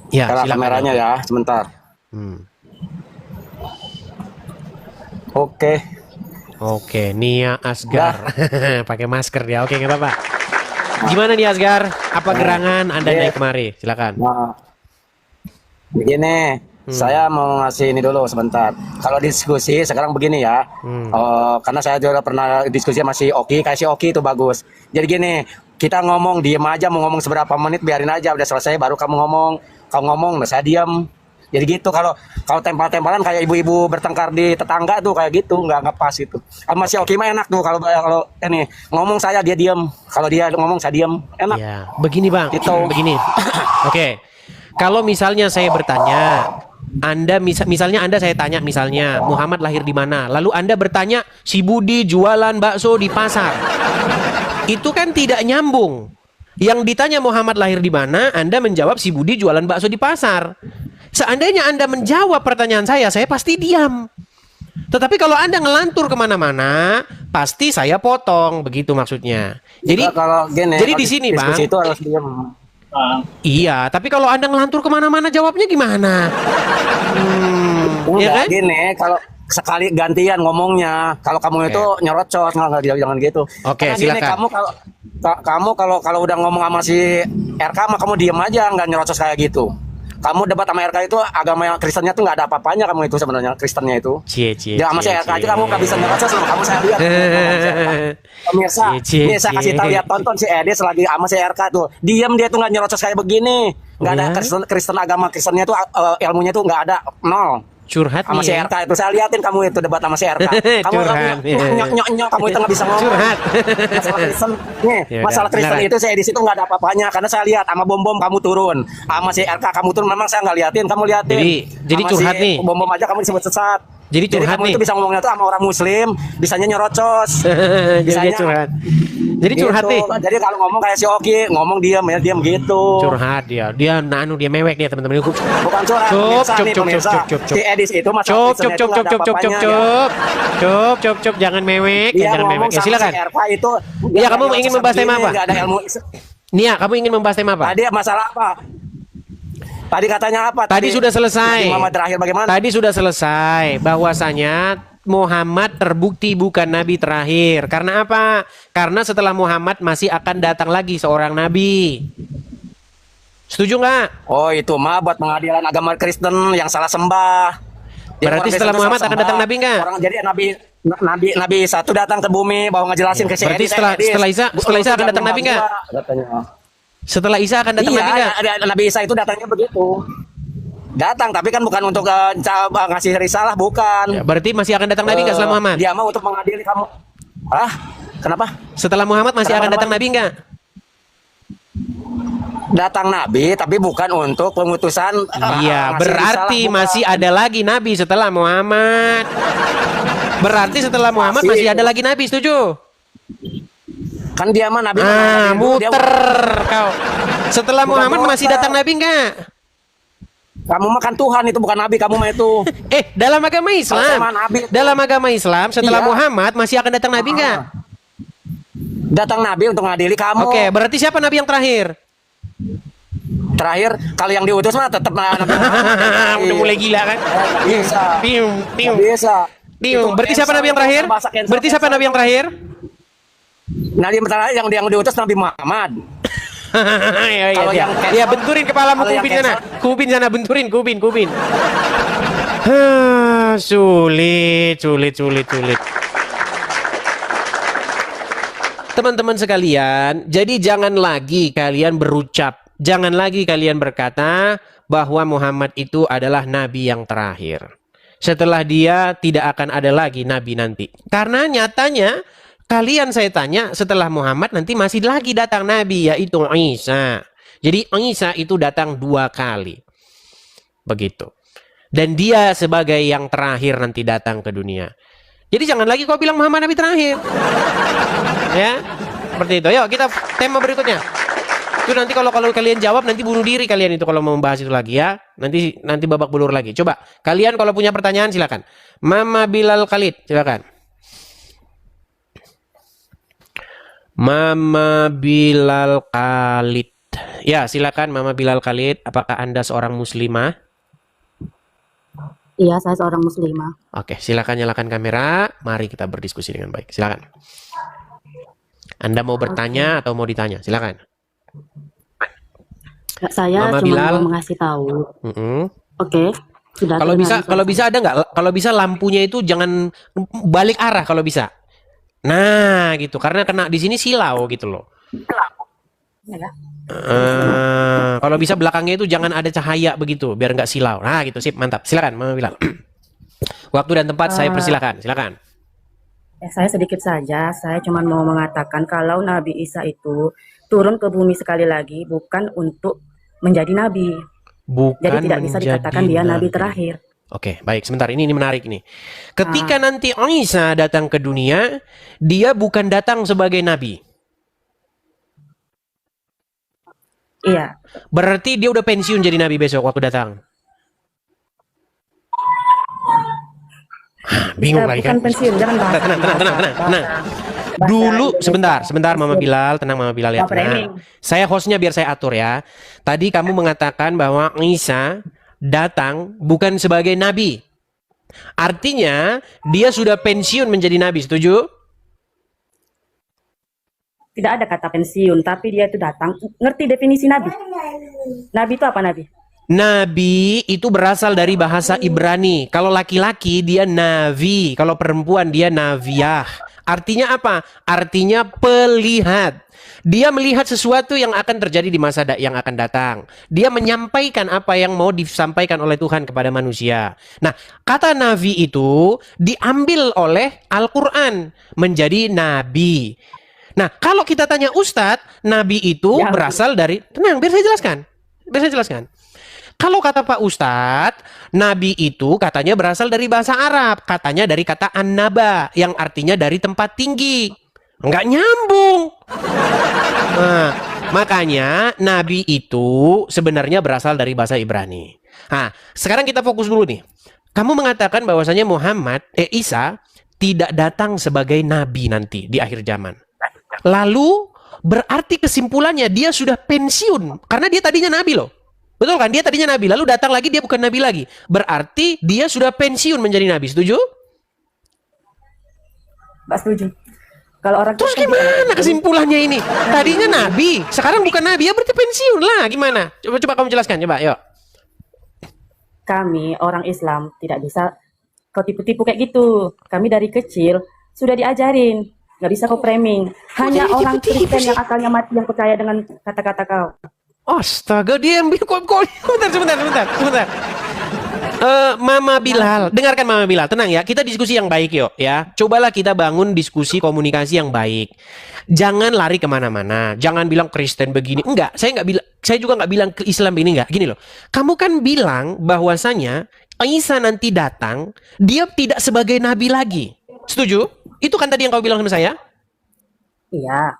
Ya, Cara silakan. kameranya ya, sebentar. Oke, Nia Asgar. Pakai masker ya. Oke, nggak apa-apa. Gimana Nia Asgar? Apa gerangan Anda naik kemari? Silakan. Nah, begini, saya mau ngasih ini dulu sebentar. Kalau diskusi sekarang begini ya, karena saya juga pernah diskusi masih Oki, kasih Oki itu bagus. Jadi gini, kita ngomong diem aja, mau ngomong seberapa menit biarin aja, udah selesai baru kamu ngomong. Kamu ngomong, nah saya diam. Jadi gitu, kalau tempal-tempalan kayak ibu-ibu bertengkar di tetangga tuh kayak gitu, nggak pas itu. Sama si Oki mah enak tuh kalau ini ngomong saya dia diam, kalau dia ngomong saya diam, enak. Ya, begini Bang, gitu. Begini. Oke, kalau misalnya saya bertanya, Anda misalnya Anda saya tanya misalnya Muhammad lahir di mana, lalu Anda bertanya si Budi jualan bakso di pasar, itu kan tidak nyambung. Yang ditanya Muhammad lahir di mana, Anda menjawab si Budi jualan bakso di pasar. Seandainya Anda menjawab pertanyaan saya pasti diam. Tetapi kalau Anda ngelantur kemana-mana, pasti saya potong, begitu maksudnya. Jadi, kalau gini, jadi di sini Bang, diskusi itu harus diam. Iya, tapi kalau Anda ngelantur kemana-mana, jawabnya gimana? Ya kan? Gini, kalau sekali gantian ngomongnya, kalau kamu itu nyerocos, nggak jangan gitu. Oke, Karena gini, silakan. kamu kalau udah ngomong sama si RK mah kamu diem aja, nggak nyerocos kayak gitu. Kamu debat sama RK itu agama yang Kristennya tuh nggak ada apa-apanya, kamu itu sebenarnya Kristennya itu. Ya sama si RK aja kamu nggak bisa nyerocos, kamu saya lihat. Pemirsa, ini saya kasih tahu lihat, tonton si Edis lagi sama si RK tuh, diem dia tuh nggak nyerocos kayak begini, nggak ada Kristen agama Kristennya tuh ilmunya tuh nggak ada, nol. Curhat sama si nih RK itu, saya liatin kamu itu debat sama si RK. Kamu Curhat, nyok kamu itu nggak bisa ngomong. Curhat. Masalah Kristen nih, Ya masalah udah, Kristen beneran. itu saya di situ nggak ada apa-apanya, karena saya lihat sama bom kamu turun, sama si RK kamu turun, memang saya nggak liatin, kamu liatin. Jadi Sama curhat si nih. Bom aja kamu disebut sesat. Jadi curhat kamu nih. itu bisa ngomongnya tuh sama orang Muslim, bisanya nyerocos. Jadi dia curhat. Jadi curhat nih. Jadi kalau ngomong kayak si Oki, ngomong diam ya diam gitu. Curhat dia dia mewek dia teman-teman. Bukan curhat. Cup. Si Edis itu masalah Cup, Kristennya itu nggak ada apa-apanya, ya. Cup, jangan mewek, Dia jangan ngomong mewek. Ya sama silakan. si RK itu. Iya, kamu ingin membahas tema apa? Nggak ada ilmu. Nia, kamu ingin membahas tema apa? Tadi masalah apa? Tadi katanya apa? Tadi sudah selesai. Muhammad terakhir bagaimana? Tadi sudah selesai bahwasanya Muhammad terbukti bukan nabi terakhir. Karena apa? Karena setelah Muhammad masih akan datang lagi seorang nabi. Setuju nggak? Oh, itu mah buat pengadilan agama Kristen yang salah sembah. Berarti setelah Muhammad akan datang nabi nggak? Orang jadi nabi satu datang ke bumi bawa ngejelasin ke Berarti setelah Isa akan datang nabi nggak? Setelah Isa akan datang nabi nggak? Nabi Isa itu datangnya begitu. Datang, tapi kan bukan untuk ngasih risalah, bukan. Ya, berarti masih akan datang nabi nggak setelah Muhammad? Dia mau untuk mengadili kamu. Kenapa? Setelah Muhammad masih akan datang nabi nggak? Datang nabi, tapi bukan untuk pengutusan. Iya, berarti risalah, masih ada lagi nabi setelah Muhammad. Berarti setelah Muhammad masih ada lagi nabi, setuju? Kan dia mah nabi. Muter kau. Setelah Muhammad masih datang nabi nggak? Kamu makan Tuhan, itu bukan nabi, kamu mah itu. Dalam agama Islam. Dalam agama Islam setelah Muhammad masih akan datang nabi nggak? Datang nabi untuk ngadili kamu. Oke, berarti siapa nabi yang terakhir? Terakhir, kalau yang diutus mah tetap nabi Muhammad. Udah mulai gila kan? Bisa. Bisa. Berarti siapa nabi yang terakhir? Berarti siapa nabi yang terakhir? Nabi terakhir yang diutus Nabi Muhammad. Kalau yang benturin kepalamu, kubin sana, benturin, kubin. Sulit. Teman-teman sekalian, jadi jangan lagi kalian berucap, jangan lagi kalian berkata bahwa Muhammad itu adalah nabi yang terakhir. Setelah dia tidak akan ada lagi nabi nanti. Karena nyatanya kalian saya tanya, setelah Muhammad nanti masih lagi datang nabi, yaitu Isa. Jadi Isa itu datang 2 kali. Begitu. Dan dia sebagai yang terakhir nanti datang ke dunia. Jadi jangan lagi kau bilang Muhammad nabi terakhir. Ya, seperti itu. Yuk kita tema berikutnya. Itu nanti kalau kalian jawab nanti bunuh diri kalian itu kalau mau membahas itu lagi ya. Nanti babak belur lagi. Coba kalian kalau punya pertanyaan silakan. Mama Bilal Khalid, silakan. Mama Bilal Khalid. Ya, silakan Mama Bilal Khalid. Apakah Anda seorang muslimah? Iya, saya seorang muslimah. Oke, silakan nyalakan kamera. Mari kita berdiskusi dengan baik. Silakan. Anda mau bertanya atau mau ditanya? Silakan. Saya Mama cuma Bilal mau mengasih tahu. Oke. Sudah. Kalau bisa ada nggak? Kalau bisa lampunya itu jangan balik arah kalau bisa. Nah, gitu. Karena kena di sini silau gitu loh. Kalau bisa belakangnya itu jangan ada cahaya begitu, biar nggak silau. Nah, gitu. Sip, mantap. Silakan, Mama Bilal. Waktu dan tempat saya persilakan. Silakan. Saya sedikit saja. Saya cuma mau mengatakan kalau Nabi Isa itu turun ke bumi sekali lagi bukan untuk menjadi nabi. Jadi tidak bisa dikatakan dia nabi terakhir. Oke, baik. Sebentar, ini menarik nih. Ketika nanti Isa datang ke dunia, dia bukan datang sebagai nabi. Iya. Berarti dia udah pensiun jadi nabi besok waktu datang. Bingung lagi kan? Bukan pensiun, jangan bahas. Tenang. Dulu, sebentar Mama Bilal, tenang Mama Bilal ya. Tenang. Saya hostnya biar saya atur ya. Tadi kamu mengatakan bahwa Isa datang bukan sebagai nabi. Artinya dia sudah pensiun menjadi nabi, setuju? Tidak ada kata pensiun, tapi dia itu datang. Ngerti definisi nabi? Nabi itu apa nabi? Nabi itu berasal dari bahasa Ibrani. Kalau laki-laki dia navi, kalau perempuan dia naviyah. Artinya apa? Artinya pelihat. Dia melihat sesuatu yang akan terjadi di masa yang akan datang. Dia menyampaikan apa yang mau disampaikan oleh Tuhan kepada manusia. Nah, kata nabi itu diambil oleh Al-Quran menjadi nabi. Nah, kalau kita tanya Ustadz, nabi itu berasal dari... Tenang, biar saya jelaskan. Kalau kata Pak Ustadz, nabi itu katanya berasal dari bahasa Arab. Katanya dari kata an-naba, yang artinya dari tempat tinggi. Nggak nyambung. Nah, makanya nabi itu sebenarnya berasal dari bahasa Ibrani. Nah, sekarang kita fokus dulu nih. Kamu mengatakan bahwasanya Isa tidak datang sebagai nabi nanti di akhir zaman. Lalu berarti kesimpulannya dia sudah pensiun karena dia tadinya nabi loh. Betul kan? Dia tadinya nabi, lalu datang lagi dia bukan nabi lagi. Berarti dia sudah pensiun menjadi nabi. Setuju? Nggak setuju. Kalau orang Terus Kristen gimana kesimpulannya ini? Tadinya nabi, sekarang bukan nabi, ya berarti pensiun lah. Gimana? Coba kamu jelaskan, coba, yuk. kami orang Islam tidak bisa kau tipu-tipu kayak gitu. Kami dari kecil sudah diajarin, nggak bisa kau framing. Hanya jadi orang tipu-tipu Kristen sih? yang akalnya mati yang percaya dengan kata-kata kau. Astaga, dia ambil kok. Sebentar. Mama Bilal, dengarkan Mama Bilal, tenang ya. Kita diskusi yang baik yuk ya. Cobalah kita bangun diskusi komunikasi yang baik. Jangan lari kemana-mana. Jangan bilang Kristen begini. Enggak, saya nggak bilang. Saya juga nggak bilang ke Islam ini enggak. Gini loh. Kamu kan bilang bahwasanya Isa nanti datang, dia tidak sebagai nabi lagi. Setuju? Itu kan tadi yang kau bilang sama saya. Iya.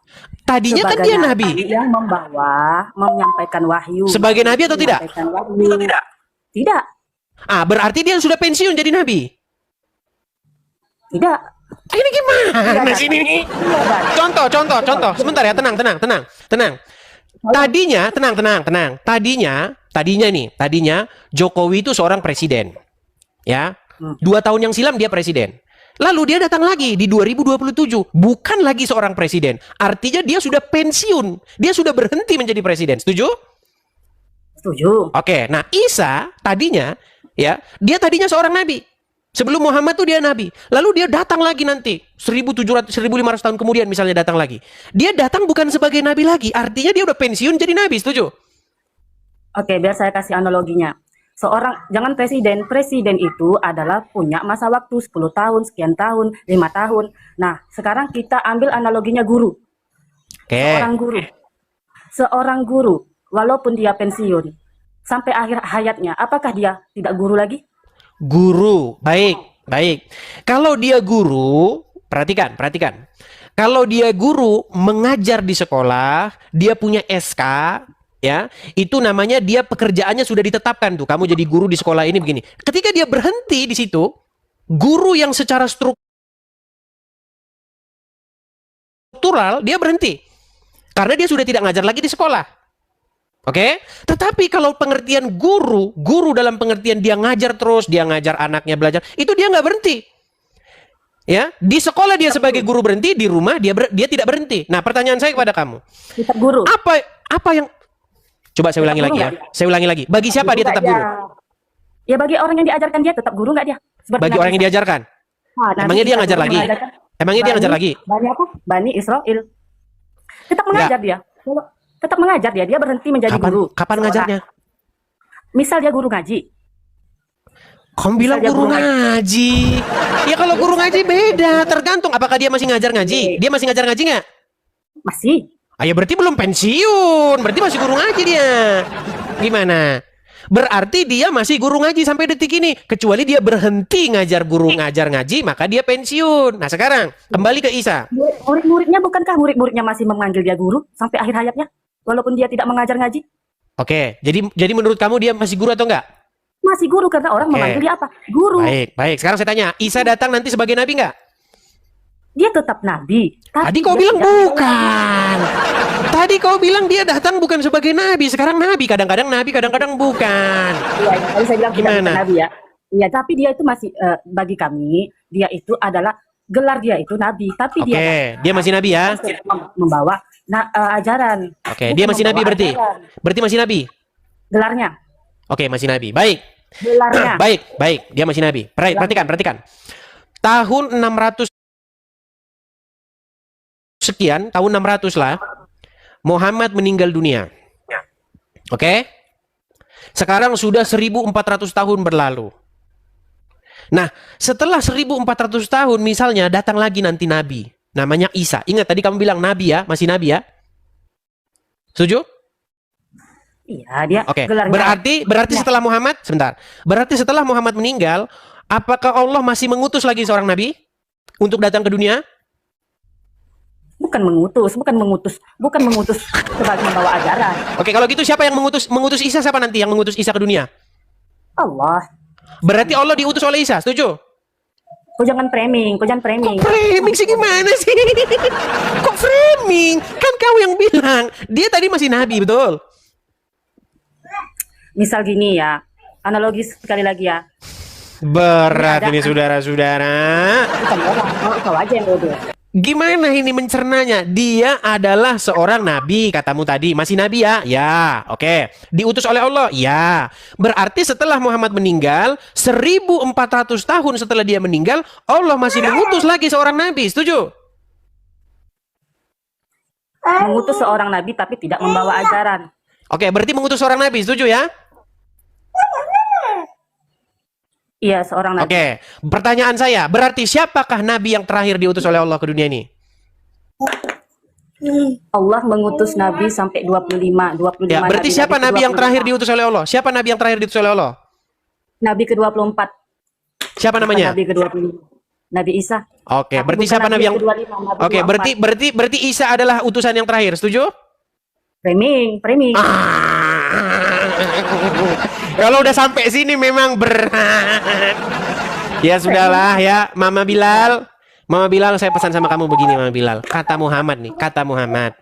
Tadinya kan dia nabi. Yang membawa, menyampaikan wahyu. Sebagai nabi atau tidak? Menyampaikan wahyu. Tidak. Ah, berarti dia sudah pensiun jadi nabi. Tidak. Ini gimana sih ini? Tidak. Contoh. Sebentar ya, tenang. Tenang. Tadinya Jokowi itu seorang presiden. Ya. 2 tahun yang silam dia presiden. Lalu dia datang lagi di 2027, bukan lagi seorang presiden. Artinya dia sudah pensiun. Dia sudah berhenti menjadi presiden. Setuju? Setuju. Oke, nah Isa tadinya dia tadinya seorang nabi. Sebelum Muhammad tuh dia nabi. Lalu dia datang lagi nanti 1700 1500 tahun kemudian misalnya datang lagi. Dia datang bukan sebagai nabi lagi. Artinya dia udah pensiun jadi nabi, setuju? Oke, biar saya kasih analoginya. Jangan presiden itu adalah punya masa waktu 10 tahun, sekian tahun, 5 tahun. Nah, sekarang kita ambil analoginya guru. Oke. Seorang guru, walaupun dia pensiun, sampai akhir hayatnya, apakah dia tidak guru lagi? Guru, baik. Kalau dia guru, perhatikan. Kalau dia guru mengajar di sekolah, dia punya SK, ya, itu namanya dia pekerjaannya sudah ditetapkan tuh. Kamu jadi guru di sekolah ini begini. Ketika dia berhenti di situ, guru yang secara struktural dia berhenti karena dia sudah tidak ngajar lagi di sekolah. Oke, tetapi kalau pengertian guru dalam pengertian dia ngajar terus, dia ngajar anaknya belajar, itu dia nggak berhenti. Ya, di sekolah dia sebagai guru berhenti, di rumah dia tidak berhenti. Nah, pertanyaan saya kepada kamu, Tetap guru. apa yang coba saya ulangi lagi ya. Saya ulangi lagi. Bagi siapa dia tetap guru? Ya bagi orang yang diajarkan dia tetap guru nggak dia? Bagi orang yang diajarkan. Emangnya dia ngajar lagi? Emangnya dia ngajar lagi? Bani apa? Bani Israel. Tetap mengajar dia. Tetap mengajar dia. Dia berhenti menjadi guru. Kapan ngajarnya? Misal dia guru ngaji. Kamu bilang guru ngaji. Ya kalau guru ngaji beda. Tergantung apakah dia masih ngajar ngaji. Dia masih ngajar ngaji nggak? Masih. Ya berarti belum pensiun. Berarti masih guru ngaji dia. Gimana? Berarti dia masih guru ngaji sampai detik ini. Kecuali dia berhenti ngajar ngaji, maka dia pensiun. Nah sekarang kembali ke Isa. Murid-muridnya, bukankah murid-muridnya masih memanggil dia guru sampai akhir hayatnya? Walaupun dia tidak mengajar ngaji? Oke, jadi menurut kamu dia masih guru atau enggak? Masih guru karena orang memanggil dia apa? Guru. Baik. Sekarang saya tanya, Isa datang nanti sebagai nabi enggak? Dia tetap nabi. Tadi kau bilang bukan. Tadi kau bilang dia datang bukan sebagai nabi. Sekarang nabi, kadang-kadang nabi, kadang-kadang bukan. Iya, tadi saya bilang tidak bukan nabi ya. Iya, tapi dia itu masih bagi kami, dia itu adalah gelar dia itu nabi, tapi dia masih nabi ya. Membawa ajaran. Oke, dia masih nabi berarti. Berarti masih nabi. Gelarnya. Oke, masih nabi. Baik. Gelarnya. Baik, dia masih nabi. Perhatikan. Tahun 600 sekian, tahun 600 lah, Muhammad meninggal dunia. Oke? Sekarang sudah 1400 tahun berlalu. Nah, setelah 1400 tahun misalnya datang lagi nanti nabi, namanya Isa. Ingat tadi kamu bilang nabi ya, masih nabi ya? Setuju? Iya, dia. Oke. Berarti setelah Muhammad, sebentar. Berarti setelah Muhammad meninggal, apakah Allah masih mengutus lagi seorang nabi untuk datang ke dunia? Bukan mengutus sebagai membawa ajaran. Oke, kalau gitu siapa yang mengutus Isa? Siapa nanti yang mengutus Isa ke dunia? Allah. Berarti Allah diutus oleh Isa, setuju? Kau jangan framing. Kok framing sih, gimana sih? Kok framing? Kan kau yang bilang dia tadi masih nabi, betul? Misal gini ya, analogi sekali lagi ya. Berat ini saudara-saudara. Bukan orang, kau aja yang bodoh. Gimana ini mencernanya? Dia adalah seorang nabi, katamu tadi. Masih nabi ya? Ya, oke. Diutus oleh Allah? Ya. Berarti setelah Muhammad meninggal, 1400 tahun setelah dia meninggal, Allah masih mengutus lagi seorang nabi. Setuju? Mengutus seorang nabi tapi tidak membawa ajaran. Oke, berarti mengutus seorang nabi. Setuju ya? Iya, seorang nabi. Oke, pertanyaan saya, berarti siapakah nabi yang terakhir diutus oleh Allah ke dunia ini? Allah mengutus nabi sampai 25 Ya, berarti siapa nabi yang terakhir diutus oleh Allah? Siapa nabi yang terakhir diutus oleh Allah? Nabi ke-24. Siapa namanya? Nabi ke-25. Nabi Isa. Oke, Tapi berarti bukan siapa nabi yang ke-25, Nabi Oke, 24. berarti Isa adalah utusan yang terakhir. Setuju? Framing. Kalau udah sampai sini memang berat. Ya sudahlah ya, Mama Bilal. Mama Bilal, saya pesan sama kamu begini, Mama Bilal. Kata Muhammad nih, kata Muhammad.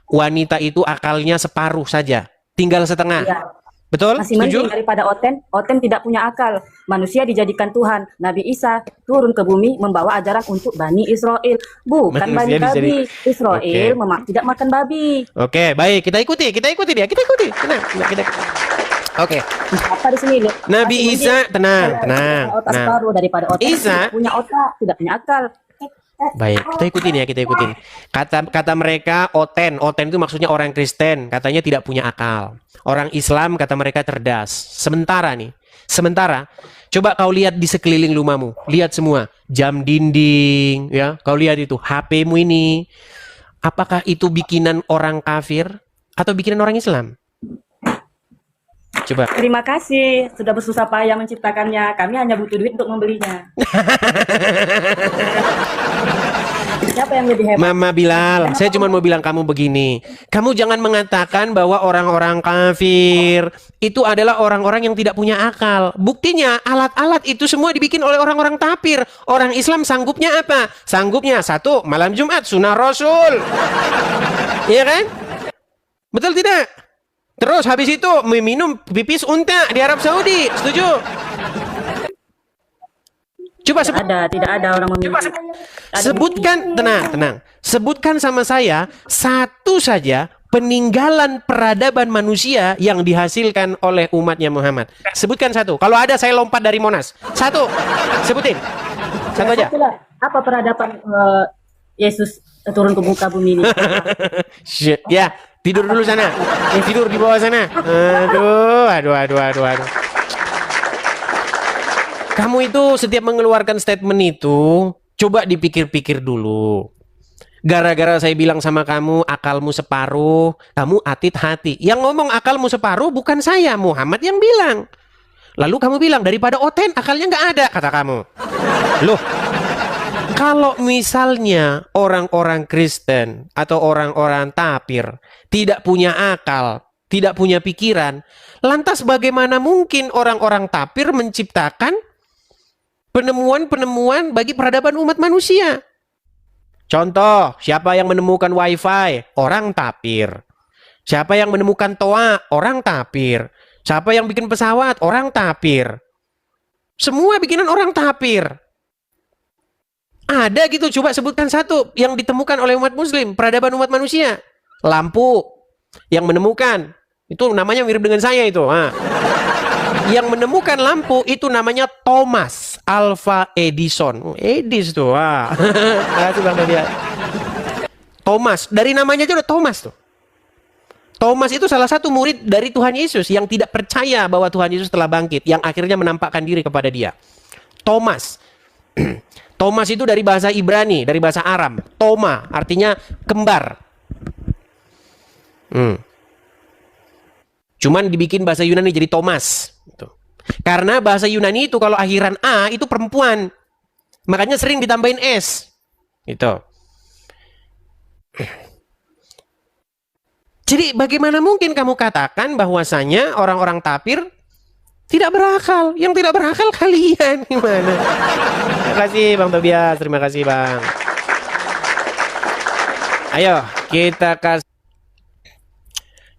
Wanita itu akalnya separuh saja, tinggal setengah. Ya. Betul? Masih Setuju? mending daripada Oten. Oten tidak punya akal. Manusia dijadikan Tuhan. Nabi Isa turun ke bumi membawa ajaran untuk Bani Israel. Bukan Bani Manusia babi. Israel Oke. tidak makan babi. Oke, baik, kita ikuti dia, kita ikuti. Tenang, kita. Oke. Apa di sini? Loh? Nabi Masih Isa, mending tenang. otak separuh daripada Oten. Isa, Tidak punya otak, tidak punya akal. baik, kita ikutin. Kata mereka Oten itu maksudnya orang Kristen, katanya tidak punya akal. Orang Islam kata mereka cerdas. Sementara, coba kau lihat di sekeliling rumahmu, lihat semua jam dinding, ya, kau lihat itu HP-mu ini, apakah itu bikinan orang kafir atau bikinan orang Islam? Coba. Terima kasih sudah bersusah payah menciptakannya. Kami hanya butuh duit untuk membelinya. Siapa yang lebih hebat? Mama Bilal, saya cuma mau bilang kamu begini. Kamu jangan mengatakan bahwa orang-orang kafir itu adalah orang-orang yang tidak punya akal. Buktinya alat-alat itu semua dibikin oleh orang-orang kafir. Orang Islam sanggupnya apa? Sanggupnya satu, malam Jumat sunnah Rasul. Iya kan? Betul tidak? Terus habis itu minum pipis unta di Arab Saudi. Setuju? Coba tidak ada orang meminum. Sebutkan, tenang. Sebutkan sama saya satu saja peninggalan peradaban manusia yang dihasilkan oleh umatnya Muhammad. Sebutkan satu. Kalau ada saya lompat dari Monas. Satu. Sebutin. Satu aja. Apa peradaban Yesus turun ke muka bumi ini? Ya, tidur dulu sana. Tidur di bawah sana. Aduh. Kamu itu setiap mengeluarkan statement itu, coba dipikir-pikir dulu. Gara-gara saya bilang sama kamu, akalmu separuh, kamu atit hati. Yang ngomong akalmu separuh bukan saya, Muhammad yang bilang. Lalu kamu bilang, daripada Oten, akalnya nggak ada, kata kamu. Loh, kalau misalnya orang-orang Kristen atau orang-orang tapir tidak punya akal, tidak punya pikiran, lantas bagaimana mungkin orang-orang tapir menciptakan penemuan-penemuan bagi peradaban umat manusia? Contoh, siapa yang menemukan wifi? Orang tapir. Siapa yang menemukan toa? Orang tapir. Siapa yang bikin pesawat? Orang tapir. Semua bikinan orang tapir. Ada gitu, coba sebutkan satu yang ditemukan oleh umat muslim, peradaban umat manusia. Lampu yang menemukan, itu namanya mirip dengan saya itu. Yang menemukan lampu itu namanya Thomas Alva Edison. Edis tuh. Makasih Bang Nadia. Thomas, dari namanya aja udah Thomas tuh. Thomas itu salah satu murid dari Tuhan Yesus yang tidak percaya bahwa Tuhan Yesus telah bangkit, yang akhirnya menampakkan diri kepada dia. Thomas. Thomas itu dari bahasa Ibrani, dari bahasa Aram. Toma artinya kembar. Cuman dibikin bahasa Yunani jadi Thomas. Karena bahasa Yunani itu kalau akhiran A itu perempuan. Makanya sering ditambahin S. Gitu. Jadi bagaimana mungkin kamu katakan bahwasanya orang-orang tapir tidak berakal? Yang tidak berakal kalian. Gimana? Terima kasih Bang Tobias. Terima kasih Bang. Ayo kita kasih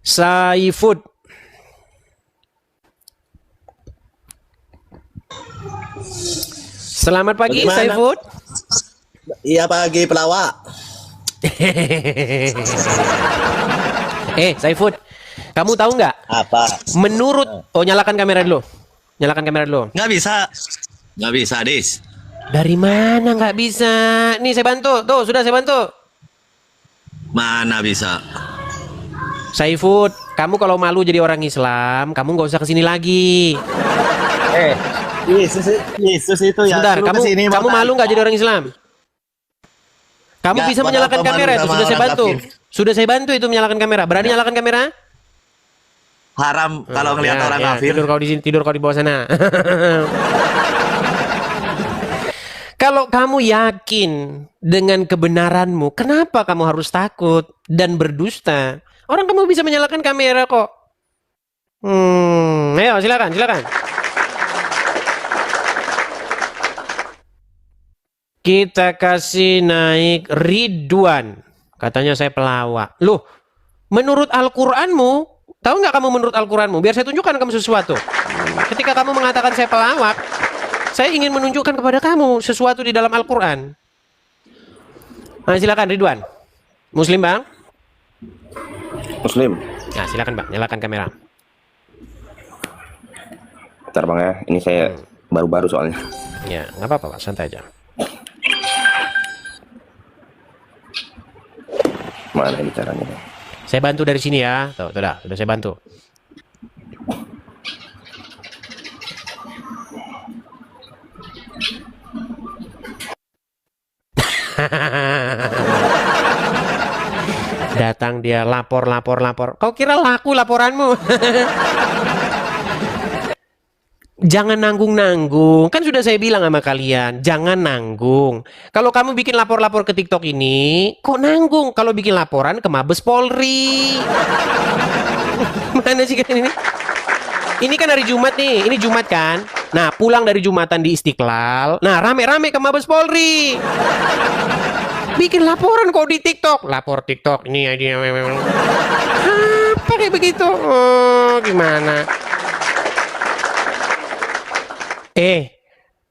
Saifud. Selamat pagi, Bagaimana? Saifud. Iya pagi pelawak. Saifud, kamu tahu nggak? Apa? Menurut, nyalakan kamera dulu. Nyalakan kamera dulu. Nggak bisa, Dis. Dari mana nggak bisa? Nih saya bantu. Tuh, sudah saya bantu. Mana bisa? Saifud, kamu kalau malu jadi orang Islam, kamu nggak usah kesini lagi. Yesus itu ya. Sebentar, kamu malu nggak jadi orang Islam? Kamu Nggak, bisa menyalakan buat apa kamera malu itu, sama sudah saya orang bantu. kafir? Sudah saya bantu itu menyalakan kamera. Berani nyalakan kamera? Haram kalau ngelihat orang kafir. Tidur kau di sini, tidur kau di bawah sana. Kalau kamu yakin dengan kebenaranmu, kenapa kamu harus takut dan berdusta? Orang kamu bisa menyalakan kamera kok. Ayo silakan. Kita kasih naik Ridwan. Katanya saya pelawak. Loh, menurut Al-Quranmu, tahu nggak kamu menurut Al-Quranmu? Biar saya tunjukkan kamu sesuatu. Ketika kamu mengatakan saya pelawak, saya ingin menunjukkan kepada kamu sesuatu di dalam Al-Quran. Nah, silakan Ridwan. Muslim, Bang? Muslim. Nah, silakan Bang, nyalakan kamera. Bentar Bang ya, ini saya baru-baru soalnya. Ya, nggak apa-apa Pak, santai aja. Mana ini caranya Bang? Saya bantu dari sini ya. Tuh, sudah saya bantu. Datang dia lapor. Kau kira laku laporanmu? Jangan nanggung-nanggung. Kan sudah saya bilang sama kalian, jangan nanggung. Kalau kamu bikin lapor-lapor ke TikTok ini, kok nanggung? Kalau bikin laporan ke Mabes Polri. Mana sih kan ini? Ini kan hari Jumat nih, ini Jumat kan? Nah, pulang dari Jumatan di Istiqlal. Nah, rame-rame ke Mabes Polri. Bikin laporan kok di TikTok. Lapor TikTok, ini dia. Apa kayak begitu? Oh, gimana?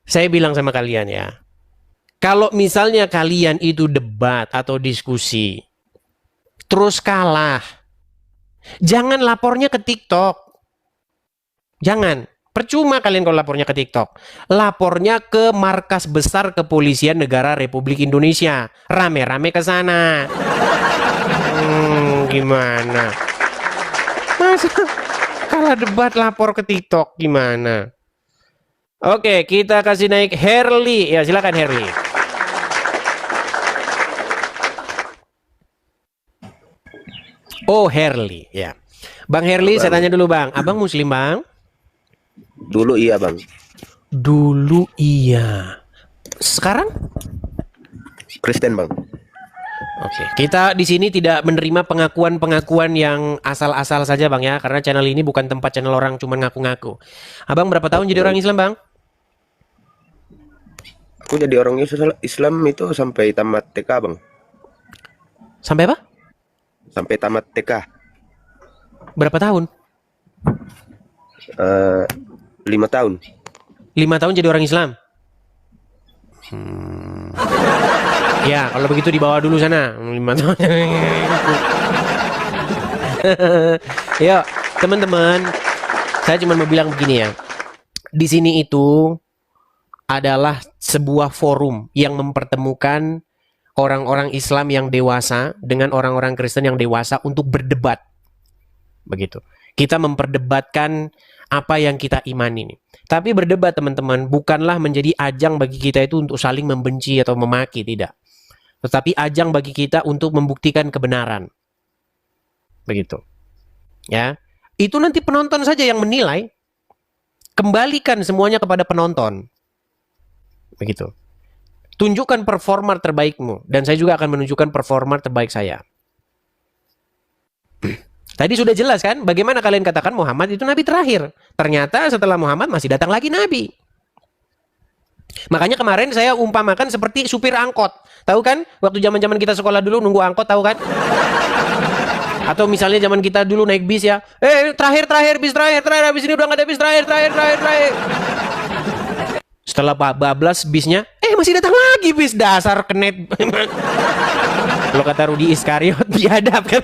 Saya bilang sama kalian ya, kalau misalnya kalian itu debat atau diskusi, terus kalah, jangan lapornya ke TikTok. Jangan. Percuma kalian kalau lapornya ke TikTok. Lapornya ke markas besar Kepolisian Negara Republik Indonesia. Rame-rame ke sana. Gimana? Masa kalah debat lapor ke TikTok gimana? Oke, kita kasih naik Herli. Ya, silakan Herli. Oh, Herli, ya. Bang Herli, saya tanya dulu, Bang. Abang Muslim, Bang? Dulu iya Bang. Dulu iya. Sekarang? Kristen Bang. Oke, kita di sini tidak menerima pengakuan-pengakuan yang asal-asal saja Bang ya, karena channel ini bukan tempat channel orang cuma ngaku-ngaku. Abang berapa tahun jadi orang Islam Bang? Aku jadi orang Islam itu sampai tamat TK Bang. Sampai apa? Sampai tamat TK. Berapa tahun? 5 tahun. 5 tahun jadi orang Islam? Ya, kalau begitu dibawa dulu sana. 5 tahun. Yuk, teman-teman. Saya cuma mau bilang begini ya. Di sini itu adalah sebuah forum yang mempertemukan orang-orang Islam yang dewasa dengan orang-orang Kristen yang dewasa untuk berdebat. Begitu. Kita memperdebatkan apa yang kita imani nih. Tapi berdebat teman-teman bukanlah menjadi ajang bagi kita itu untuk saling membenci atau memaki, tidak. Tetapi ajang bagi kita untuk membuktikan kebenaran. Begitu. Ya. Itu nanti penonton saja yang menilai. Kembalikan semuanya kepada penonton. Begitu. Tunjukkan performa terbaikmu. Dan saya juga akan menunjukkan performa terbaik saya. Tadi sudah jelas kan bagaimana kalian katakan Muhammad itu nabi terakhir. Ternyata setelah Muhammad masih datang lagi nabi. Makanya kemarin saya umpamakan seperti supir angkot. Tahu kan? Waktu zaman-zaman kita sekolah dulu nunggu angkot, tahu kan? Atau misalnya zaman kita dulu naik bis ya. Terakhir, bis terakhir, habis ini udah nggak ada bis terakhir. Setelah bablas bisnya, masih datang lagi bis, dasar kenet. Kalau kata Rudi Iskariot, biadab kan.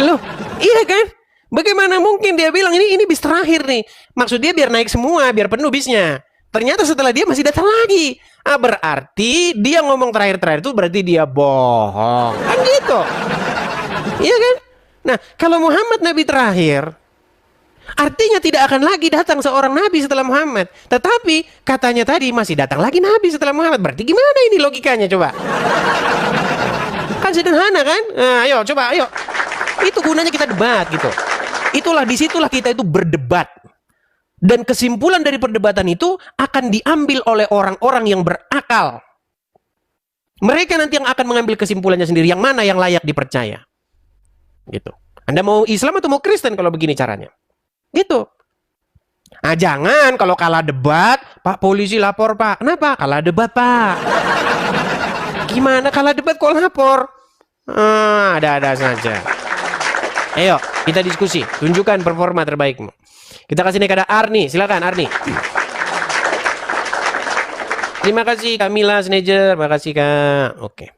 Loh, iya kan? Bagaimana mungkin dia bilang ini bis terakhir nih. Maksud dia biar naik semua, biar penuh bisnya. Ternyata setelah dia masih datang lagi. Berarti dia ngomong terakhir-terakhir itu berarti dia bohong. Kan gitu. Iya kan? Nah, kalau Muhammad Nabi terakhir, artinya tidak akan lagi datang seorang Nabi setelah Muhammad. Tetapi katanya tadi masih datang lagi Nabi setelah Muhammad. Berarti gimana ini logikanya coba? Kan sederhana kan? Nah, ayo coba, ayo. Itu gunanya kita debat gitu. Disitulah kita itu berdebat. Dan kesimpulan dari perdebatan itu akan diambil oleh orang-orang yang berakal. Mereka nanti yang akan mengambil kesimpulannya sendiri. Yang mana yang layak dipercaya. Gitu. Anda mau Islam atau mau Kristen kalau begini caranya? Gitu. Jangan kalau kalah debat, Pak polisi lapor Pak. Kenapa? Kalah debat Pak. Gimana kalah debat kok lapor? Ada-ada saja. Ayo, kita diskusi. Tunjukkan performa terbaikmu. Kita kasih nih kepada Arni. Silakan Arni. Terima kasih Kamila Snejer. Terima kasih Kak. Oke.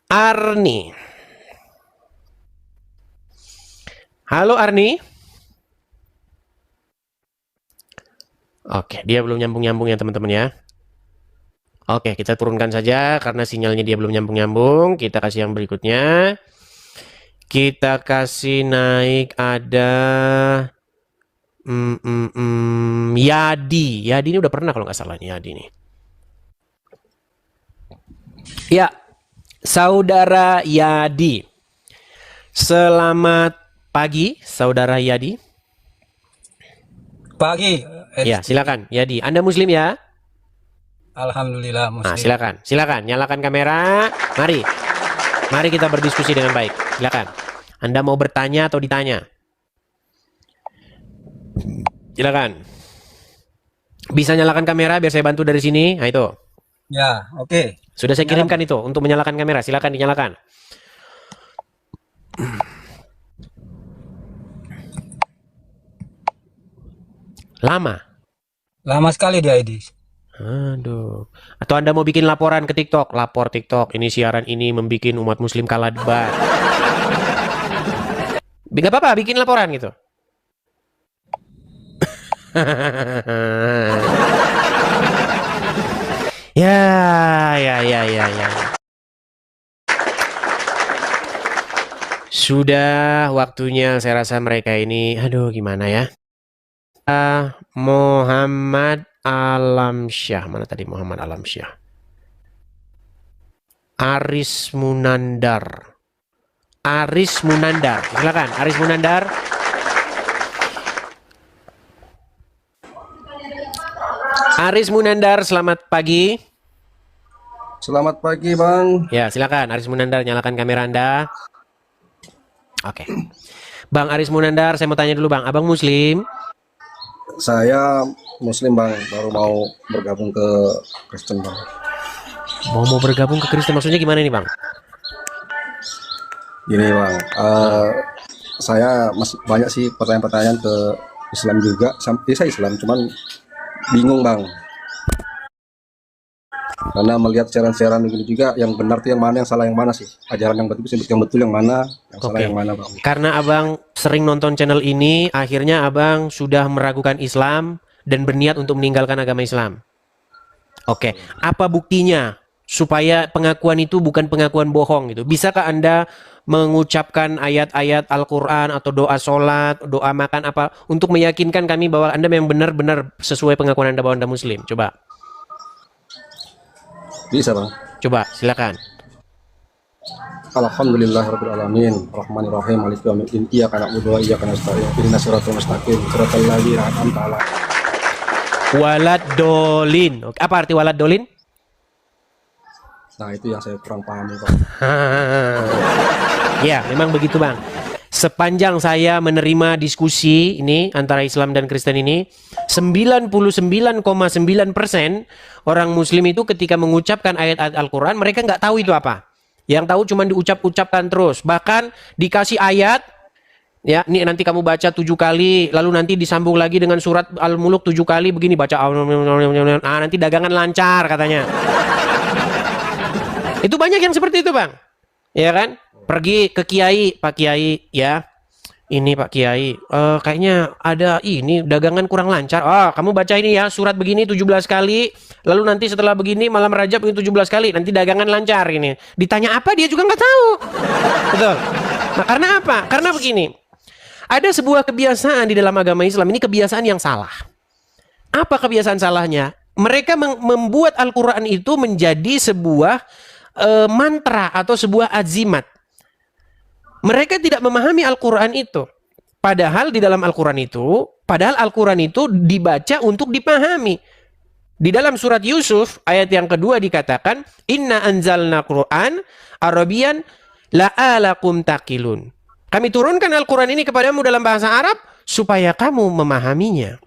Arni. Halo Arni. Oke, dia belum nyambung-nyambung ya teman-teman ya. Oke, kita turunkan saja karena sinyalnya dia belum nyambung-nyambung. Kita kasih yang berikutnya. Kita kasih naik ada Yadi. Yadi ini udah pernah kalau nggak salah nih Yadi nih. Ya, Saudara Yadi. Selamat pagi, Saudara Yadi. Pagi. Ya, silakan Yadi. Anda Muslim ya? Alhamdulillah Muslim. Silakan. Nyalakan kamera. Mari kita berdiskusi dengan baik. Silakan. Anda mau bertanya atau ditanya? Silakan. Bisa nyalakan kamera biar saya bantu dari sini. Nah itu. Ya, oke. Sudah saya kirimkan itu untuk menyalakan kamera. Silakan dinyalakan. Lama sekali dia ID. Aduh. Atau Anda mau bikin laporan ke TikTok? Lapor TikTok. Ini siaran ini membuat umat Muslim kalah debat. Gak apa-apa, bikin laporan gitu. Ya. Sudah waktunya saya rasa mereka ini, aduh gimana ya. Muhammad Alamsyah. Mana tadi Muhammad Alamsyah? Aris Munandar. Silakan Aris Munandar. Aris Munandar, selamat pagi. Selamat pagi, Bang. Ya, silakan Aris Munandar, nyalakan kamera Anda. Oke. Bang Aris Munandar, saya mau tanya dulu Bang, Abang Muslim? Saya Muslim Bang, baru mau bergabung ke Kristen Bang. Mau bergabung ke Kristen, maksudnya gimana nih Bang? Gini Bang, saya masih banyak sih pertanyaan-pertanyaan ke Islam juga. Saya Islam, cuman bingung Bang. Karena melihat siaran-siaran begini juga, yang benar tuh yang mana, yang salah yang mana sih? Ajaran yang betul yang mana, yang salah yang mana Bang? Karena Abang sering nonton channel ini, akhirnya Abang sudah meragukan Islam dan berniat untuk meninggalkan agama Islam. Oke, apa buktinya supaya pengakuan itu bukan pengakuan bohong gitu? Bisakah Anda mengucapkan ayat-ayat Al-Quran atau doa sholat, doa makan apa untuk meyakinkan kami bahwa Anda memang benar-benar sesuai pengakuan Anda bahwa Anda Muslim? Coba. Bisa Bang. Coba, silakan. Alhamdulillahirabbil alamin, Rahmanirrahim, Maliki yaumiddin, iyyaka na'budu wa iyyaka nasta'in, ihdinas siratal mustaqim, siratal ladzina an'amta 'alaihim. Walad dolin. Apa arti walad dolin? Nah, itu yang saya kurang pahami, Bang. Ya, memang begitu, Bang. Sepanjang saya menerima diskusi ini antara Islam dan Kristen ini, 99,9% orang Muslim itu ketika mengucapkan ayat-ayat Al-Quran, mereka nggak tahu itu apa. Yang tahu cuma diucap-ucapkan terus. Bahkan dikasih ayat, Ya, nih nanti kamu baca 7 kali, lalu nanti disambung lagi dengan surat Al-Muluk 7 kali, begini baca, nanti dagangan lancar katanya. Itu banyak yang seperti itu, Bang. Ya kan? Pergi ke kiai, Pak Kiai, ya. Ini Pak Kiai, kayaknya ada ini dagangan kurang lancar. Kamu baca ini ya, surat begini 17 kali, lalu nanti setelah begini malam Rajab ini 17 kali, nanti dagangan lancar ini. Ditanya apa dia juga nggak tahu. Betul. Nah, karena apa? Karena begini. Ada sebuah kebiasaan di dalam agama Islam, ini kebiasaan yang salah. Apa kebiasaan salahnya? Mereka membuat Al-Qur'an itu menjadi sebuah mantra atau sebuah azimat. Mereka tidak memahami Al-Quran itu. Padahal di dalam Al-Quran itu, dibaca untuk dipahami. Di dalam surat Yusuf, ayat yang kedua dikatakan, Inna anzalna Qur'an Arabian la'alakum taqilun. Kami turunkan Al-Quran ini kepadamu dalam bahasa Arab, supaya kamu memahaminya.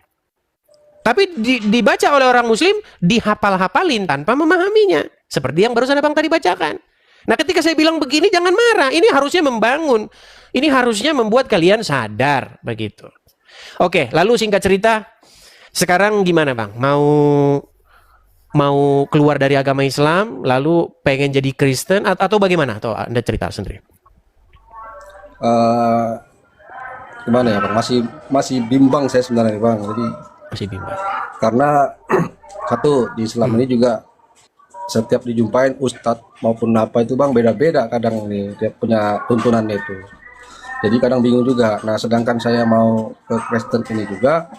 Tapi dibaca oleh orang Muslim, dihafal-hafalin tanpa memahaminya. Seperti yang barusan Abang tadi bacakan. Nah, ketika saya bilang begini, jangan marah. Ini harusnya membangun. Ini harusnya membuat kalian sadar. Begitu. Oke, lalu singkat cerita, sekarang gimana Bang? Mau keluar dari agama Islam, lalu pengen jadi Kristen, atau bagaimana? Atau Anda cerita sendiri? Gimana ya Bang? Masih bimbang saya sebenarnya Bang. Jadi masih bimbang. Karena satu, di Islam ini juga setiap dijumpain ustadz maupun apa itu Bang beda-beda kadang nih dia punya tuntunannya itu. Jadi kadang bingung juga. Nah, sedangkan saya mau ke Kristen ini juga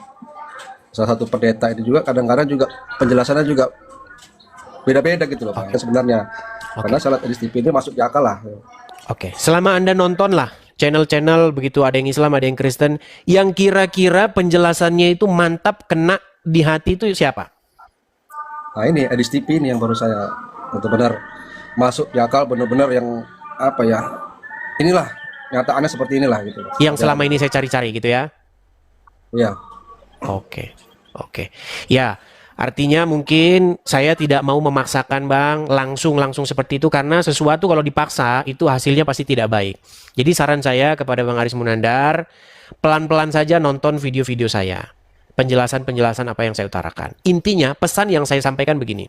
salah satu pendeta ini juga kadang-kadang juga penjelasannya juga beda-beda gitu loh Bang. Sebenarnya karena salat Edis TV ini masuk di akal lah. Oke, selama Anda nonton lah channel-channel begitu, ada yang Islam, ada yang Kristen, yang kira-kira penjelasannya itu mantap, kena di hati itu siapa? Nah ini Edis TV ini yang baru saya benar-benar masuk di akal, benar-benar yang apa ya, inilah nyataannya seperti inilah gitu. Yang selama ini saya cari-cari gitu ya? Iya. Oke. Ya, artinya mungkin saya tidak mau memaksakan Bang langsung seperti itu, karena sesuatu kalau dipaksa itu hasilnya pasti tidak baik. Jadi saran saya kepada Bang Aris Munandar, pelan-pelan saja nonton video-video saya. Penjelasan-penjelasan apa yang saya utarakan. Intinya pesan yang saya sampaikan begini.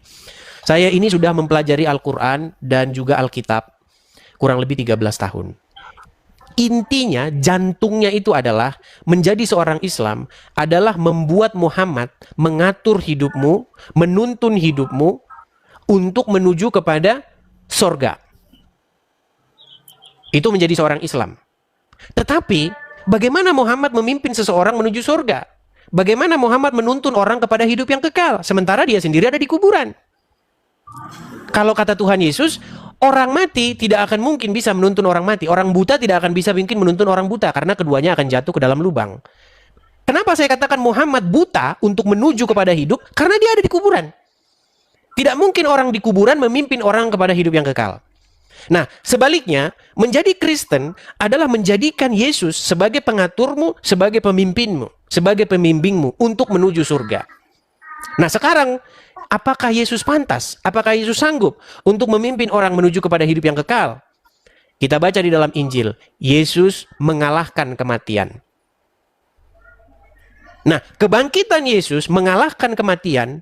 Saya ini sudah mempelajari Al-Quran dan juga Alkitab kurang lebih 13 tahun. Intinya, jantungnya itu adalah menjadi seorang Islam adalah membuat Muhammad mengatur hidupmu, menuntun hidupmu untuk menuju kepada sorga. Itu menjadi seorang Islam. Tetapi, bagaimana Muhammad memimpin seseorang menuju sorga? Bagaimana Muhammad menuntun orang kepada hidup yang kekal, sementara dia sendiri ada di kuburan? Kalau kata Tuhan Yesus, orang mati tidak akan mungkin bisa menuntun orang mati. Orang buta tidak akan bisa mungkin menuntun orang buta, karena keduanya akan jatuh ke dalam lubang. Kenapa saya katakan Muhammad buta untuk menuju kepada hidup? Karena dia ada di kuburan. Tidak mungkin orang di kuburan memimpin orang kepada hidup yang kekal. Nah, sebaliknya, menjadi Kristen adalah menjadikan Yesus sebagai pengaturmu, sebagai pemimpinmu, sebagai pembimbingmu untuk menuju surga. Nah, sekarang, apakah Yesus pantas? Apakah Yesus sanggup untuk memimpin orang menuju kepada hidup yang kekal? Kita baca di dalam Injil, Yesus mengalahkan kematian. Nah, kebangkitan Yesus mengalahkan kematian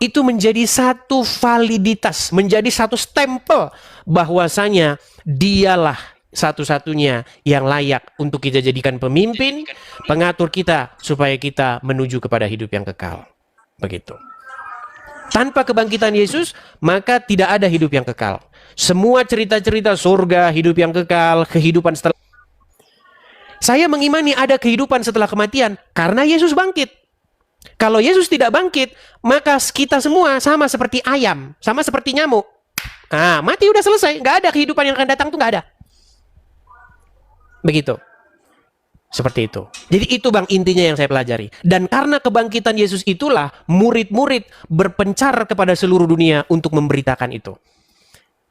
itu menjadi satu validitas, menjadi satu stempel bahwasanya dialah satu-satunya yang layak untuk kita jadikan pemimpin, pengatur kita supaya kita menuju kepada hidup yang kekal. Begitu. Tanpa kebangkitan Yesus, maka tidak ada hidup yang kekal. Semua cerita-cerita surga, hidup yang kekal, kehidupan setelah. Saya mengimani ada kehidupan setelah kematian karena Yesus bangkit. Kalau Yesus tidak bangkit, maka kita semua sama seperti ayam, sama seperti nyamuk. Ah, mati udah selesai, nggak ada kehidupan yang akan datang tuh, nggak ada. Begitu. Seperti itu. Jadi itu Bang intinya yang saya pelajari. Dan karena kebangkitan Yesus itulah murid-murid berpencar kepada seluruh dunia untuk memberitakan itu.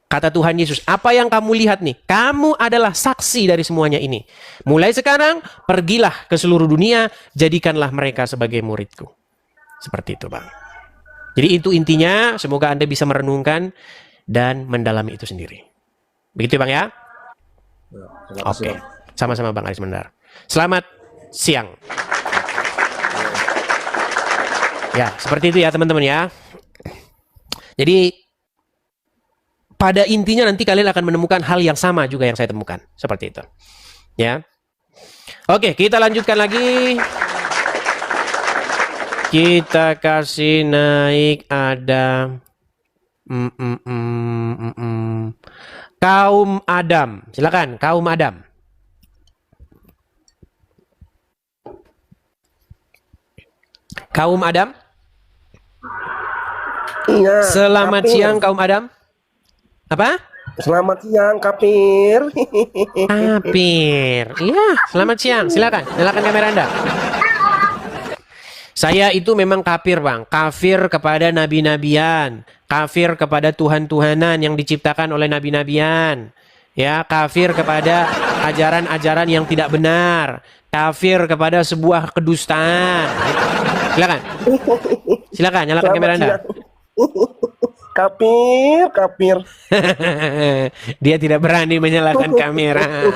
Kata Tuhan Yesus, apa yang kamu lihat nih? Kamu adalah saksi dari semuanya ini. Mulai sekarang, pergilah ke seluruh dunia, jadikanlah mereka sebagai muridku. Seperti itu Bang. Jadi itu intinya, semoga Anda bisa merenungkan dan mendalami itu sendiri. Begitu Bang ya? Oke. Sama-sama Bang Aris Mandar. Selamat siang. Ya, seperti itu ya teman-teman ya. Jadi pada intinya nanti kalian akan menemukan hal yang sama juga yang saya temukan. Seperti itu. Ya. Oke, kita lanjutkan lagi. Kita kasih naik ada kaum Adam. Silakan, kaum Adam. Kaum Adam. Iya. Selamat kafir. siang kaum Adam. Apa? Selamat siang kafir. Kafir. Iya, selamat siang. Silakan, nyalakan kamera Anda. Saya itu memang kafir, Bang. Kafir kepada nabi-nabian, kafir kepada Tuhan-Tuhanan yang diciptakan oleh nabi-nabian. Ya, kafir kepada ajaran-ajaran yang tidak benar, kafir kepada sebuah kedustaan. Silakan. Silakan nyalakan kamera Anda. Kafir. Dia tidak berani menyalakan kamera.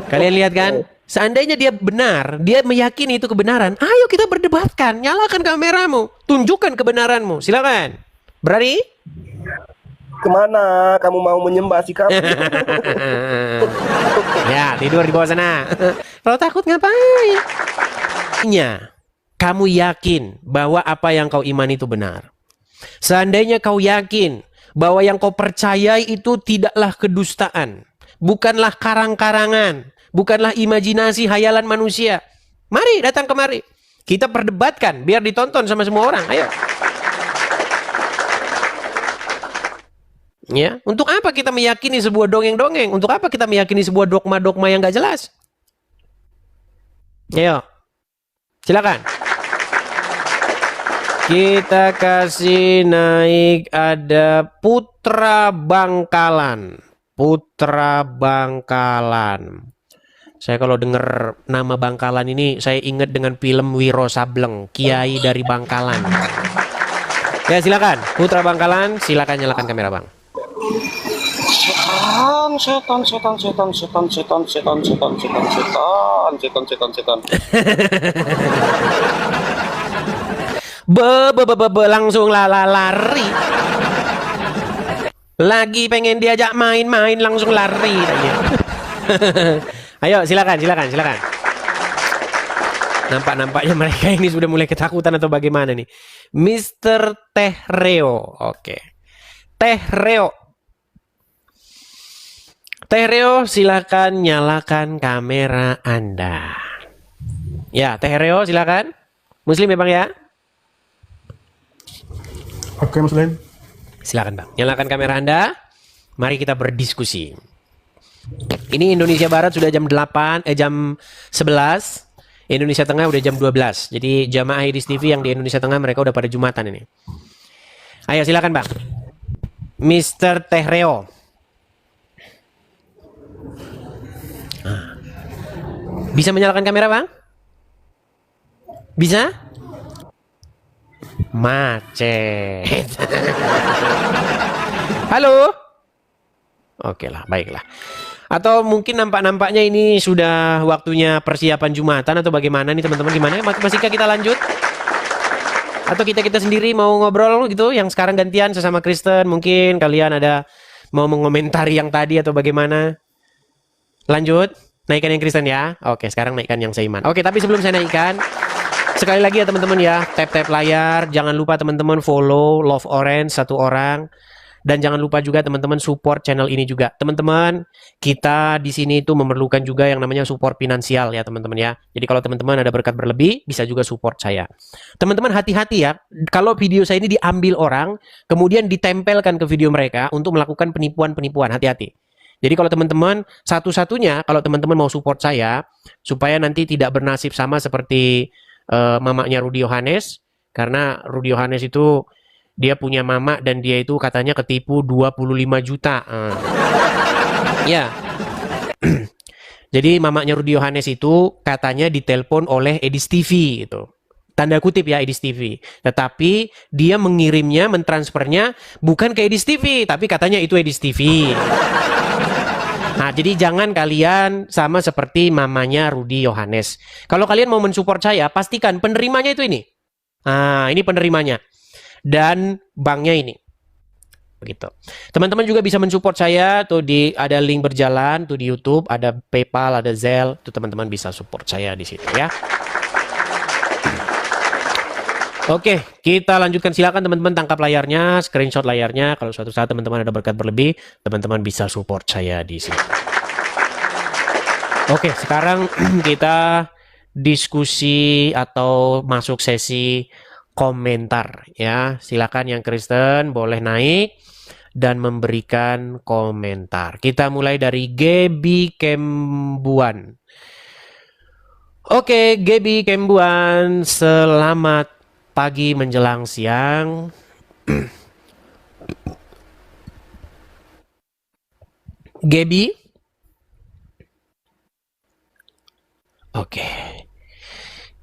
Kalian lihat kan? Seandainya dia benar, dia meyakini itu kebenaran, ayo kita berdebatkan, nyalakan kameramu, tunjukkan kebenaranmu, silakan. Berani? Kemana kamu mau menyembah si kafir? Ya, tidur di bawah sana. Kalau takut ngapain? Kamu yakin bahwa apa yang kau imani itu benar. Seandainya kau yakin bahwa yang kau percayai itu tidaklah kedustaan, bukanlah karang-karangan, bukanlah imajinasi hayalan manusia. Mari datang kemari. Kita perdebatkan biar ditonton sama semua orang. Ayo. Ya, untuk apa kita meyakini sebuah dongeng-dongeng? Untuk apa kita meyakini sebuah dogma-dogma yang gak jelas? Ayo. Silakan. Kita kasih naik ada Putra Bangkalan. Putra Bangkalan. Saya kalau dengar nama Bangkalan ini, saya ingat dengan film Wiro Sableng, Kiai dari Bangkalan. Ya silakan, Putra Bangkalan, silakan nyalakan kamera Bang. Setan. Langsung lari. Lagi pengen diajak main-main langsung lari. Ayo silakan. Nampaknya mereka ini sudah mulai ketakutan atau bagaimana nih? Mr. Tehreo. Oke. Tehreo, silakan nyalakan kamera Anda. Ya, Tehreo silakan. Muslim ya Bang ya? Oke, Muslim. Silakan Bang, nyalakan kamera Anda. Mari kita berdiskusi. Ini Indonesia Barat sudah jam 11. Indonesia Tengah udah jam 12. Jadi jamaah Idis TV yang di Indonesia Tengah mereka udah pada Jumatan ini. Ayo silakan Bang. Mr. Tehreo. Bisa menyalakan kamera Bang? Bisa? Macet. Halo? Oke lah, baiklah. Atau mungkin nampaknya ini sudah waktunya persiapan Jumatan atau bagaimana nih teman-teman? Gimana? Masihkah kita lanjut? Atau kita sendiri mau ngobrol gitu? Yang sekarang gantian sesama Kristen, mungkin kalian ada mau mengomentari yang tadi atau bagaimana? Lanjut? Naikkan yang Kristen ya. Oke, sekarang naikkan yang seiman. Oke, tapi sebelum saya naikkan, sekali lagi ya teman-teman ya, tap layar. Jangan lupa teman-teman follow Love Orange 1 orang. Dan jangan lupa juga teman-teman support channel ini juga. Teman-teman, kita di sini itu memerlukan juga yang namanya support finansial ya teman-teman ya. Jadi kalau teman-teman ada berkat berlebih, bisa juga support saya. Teman-teman hati-hati ya, kalau video saya ini diambil orang, kemudian ditempelkan ke video mereka untuk melakukan penipuan-penipuan, hati-hati. Jadi kalau teman-teman, satu-satunya kalau teman-teman mau support saya, supaya nanti tidak bernasib sama seperti mamanya Rudy Yohanes, karena Rudy Yohanes itu dia punya mama dan dia itu katanya ketipu 25 juta. Ya. Jadi mamanya Rudy Yohanes itu katanya ditelepon oleh Edis TV gitu. Tanda kutip ya Edis TV. Tetapi dia mengirimnya, mentransfernya bukan ke Edis TV, tapi katanya itu Edis TV. Nah, jadi jangan kalian sama seperti mamanya Rudi Yohanes. Kalau kalian mau mensupport saya, pastikan penerimanya itu ini. Nah, ini penerimanya. Dan banknya ini. Begitu. Teman-teman juga bisa mensupport saya tuh ada link berjalan tuh di YouTube, ada PayPal, ada Zelle, tuh teman-teman bisa support saya di situ ya. Oke, kita lanjutkan. Silakan teman-teman tangkap layarnya, screenshot layarnya. Kalau suatu saat teman-teman ada berkat berlebih, teman-teman bisa support saya di sini. Oke, sekarang kita diskusi atau masuk sesi komentar ya. Silakan yang Kristen boleh naik dan memberikan komentar. Kita mulai dari Gebi Kembuan. Oke, Gebi Kembuan, selamat pagi menjelang siang. Gebi? Oke.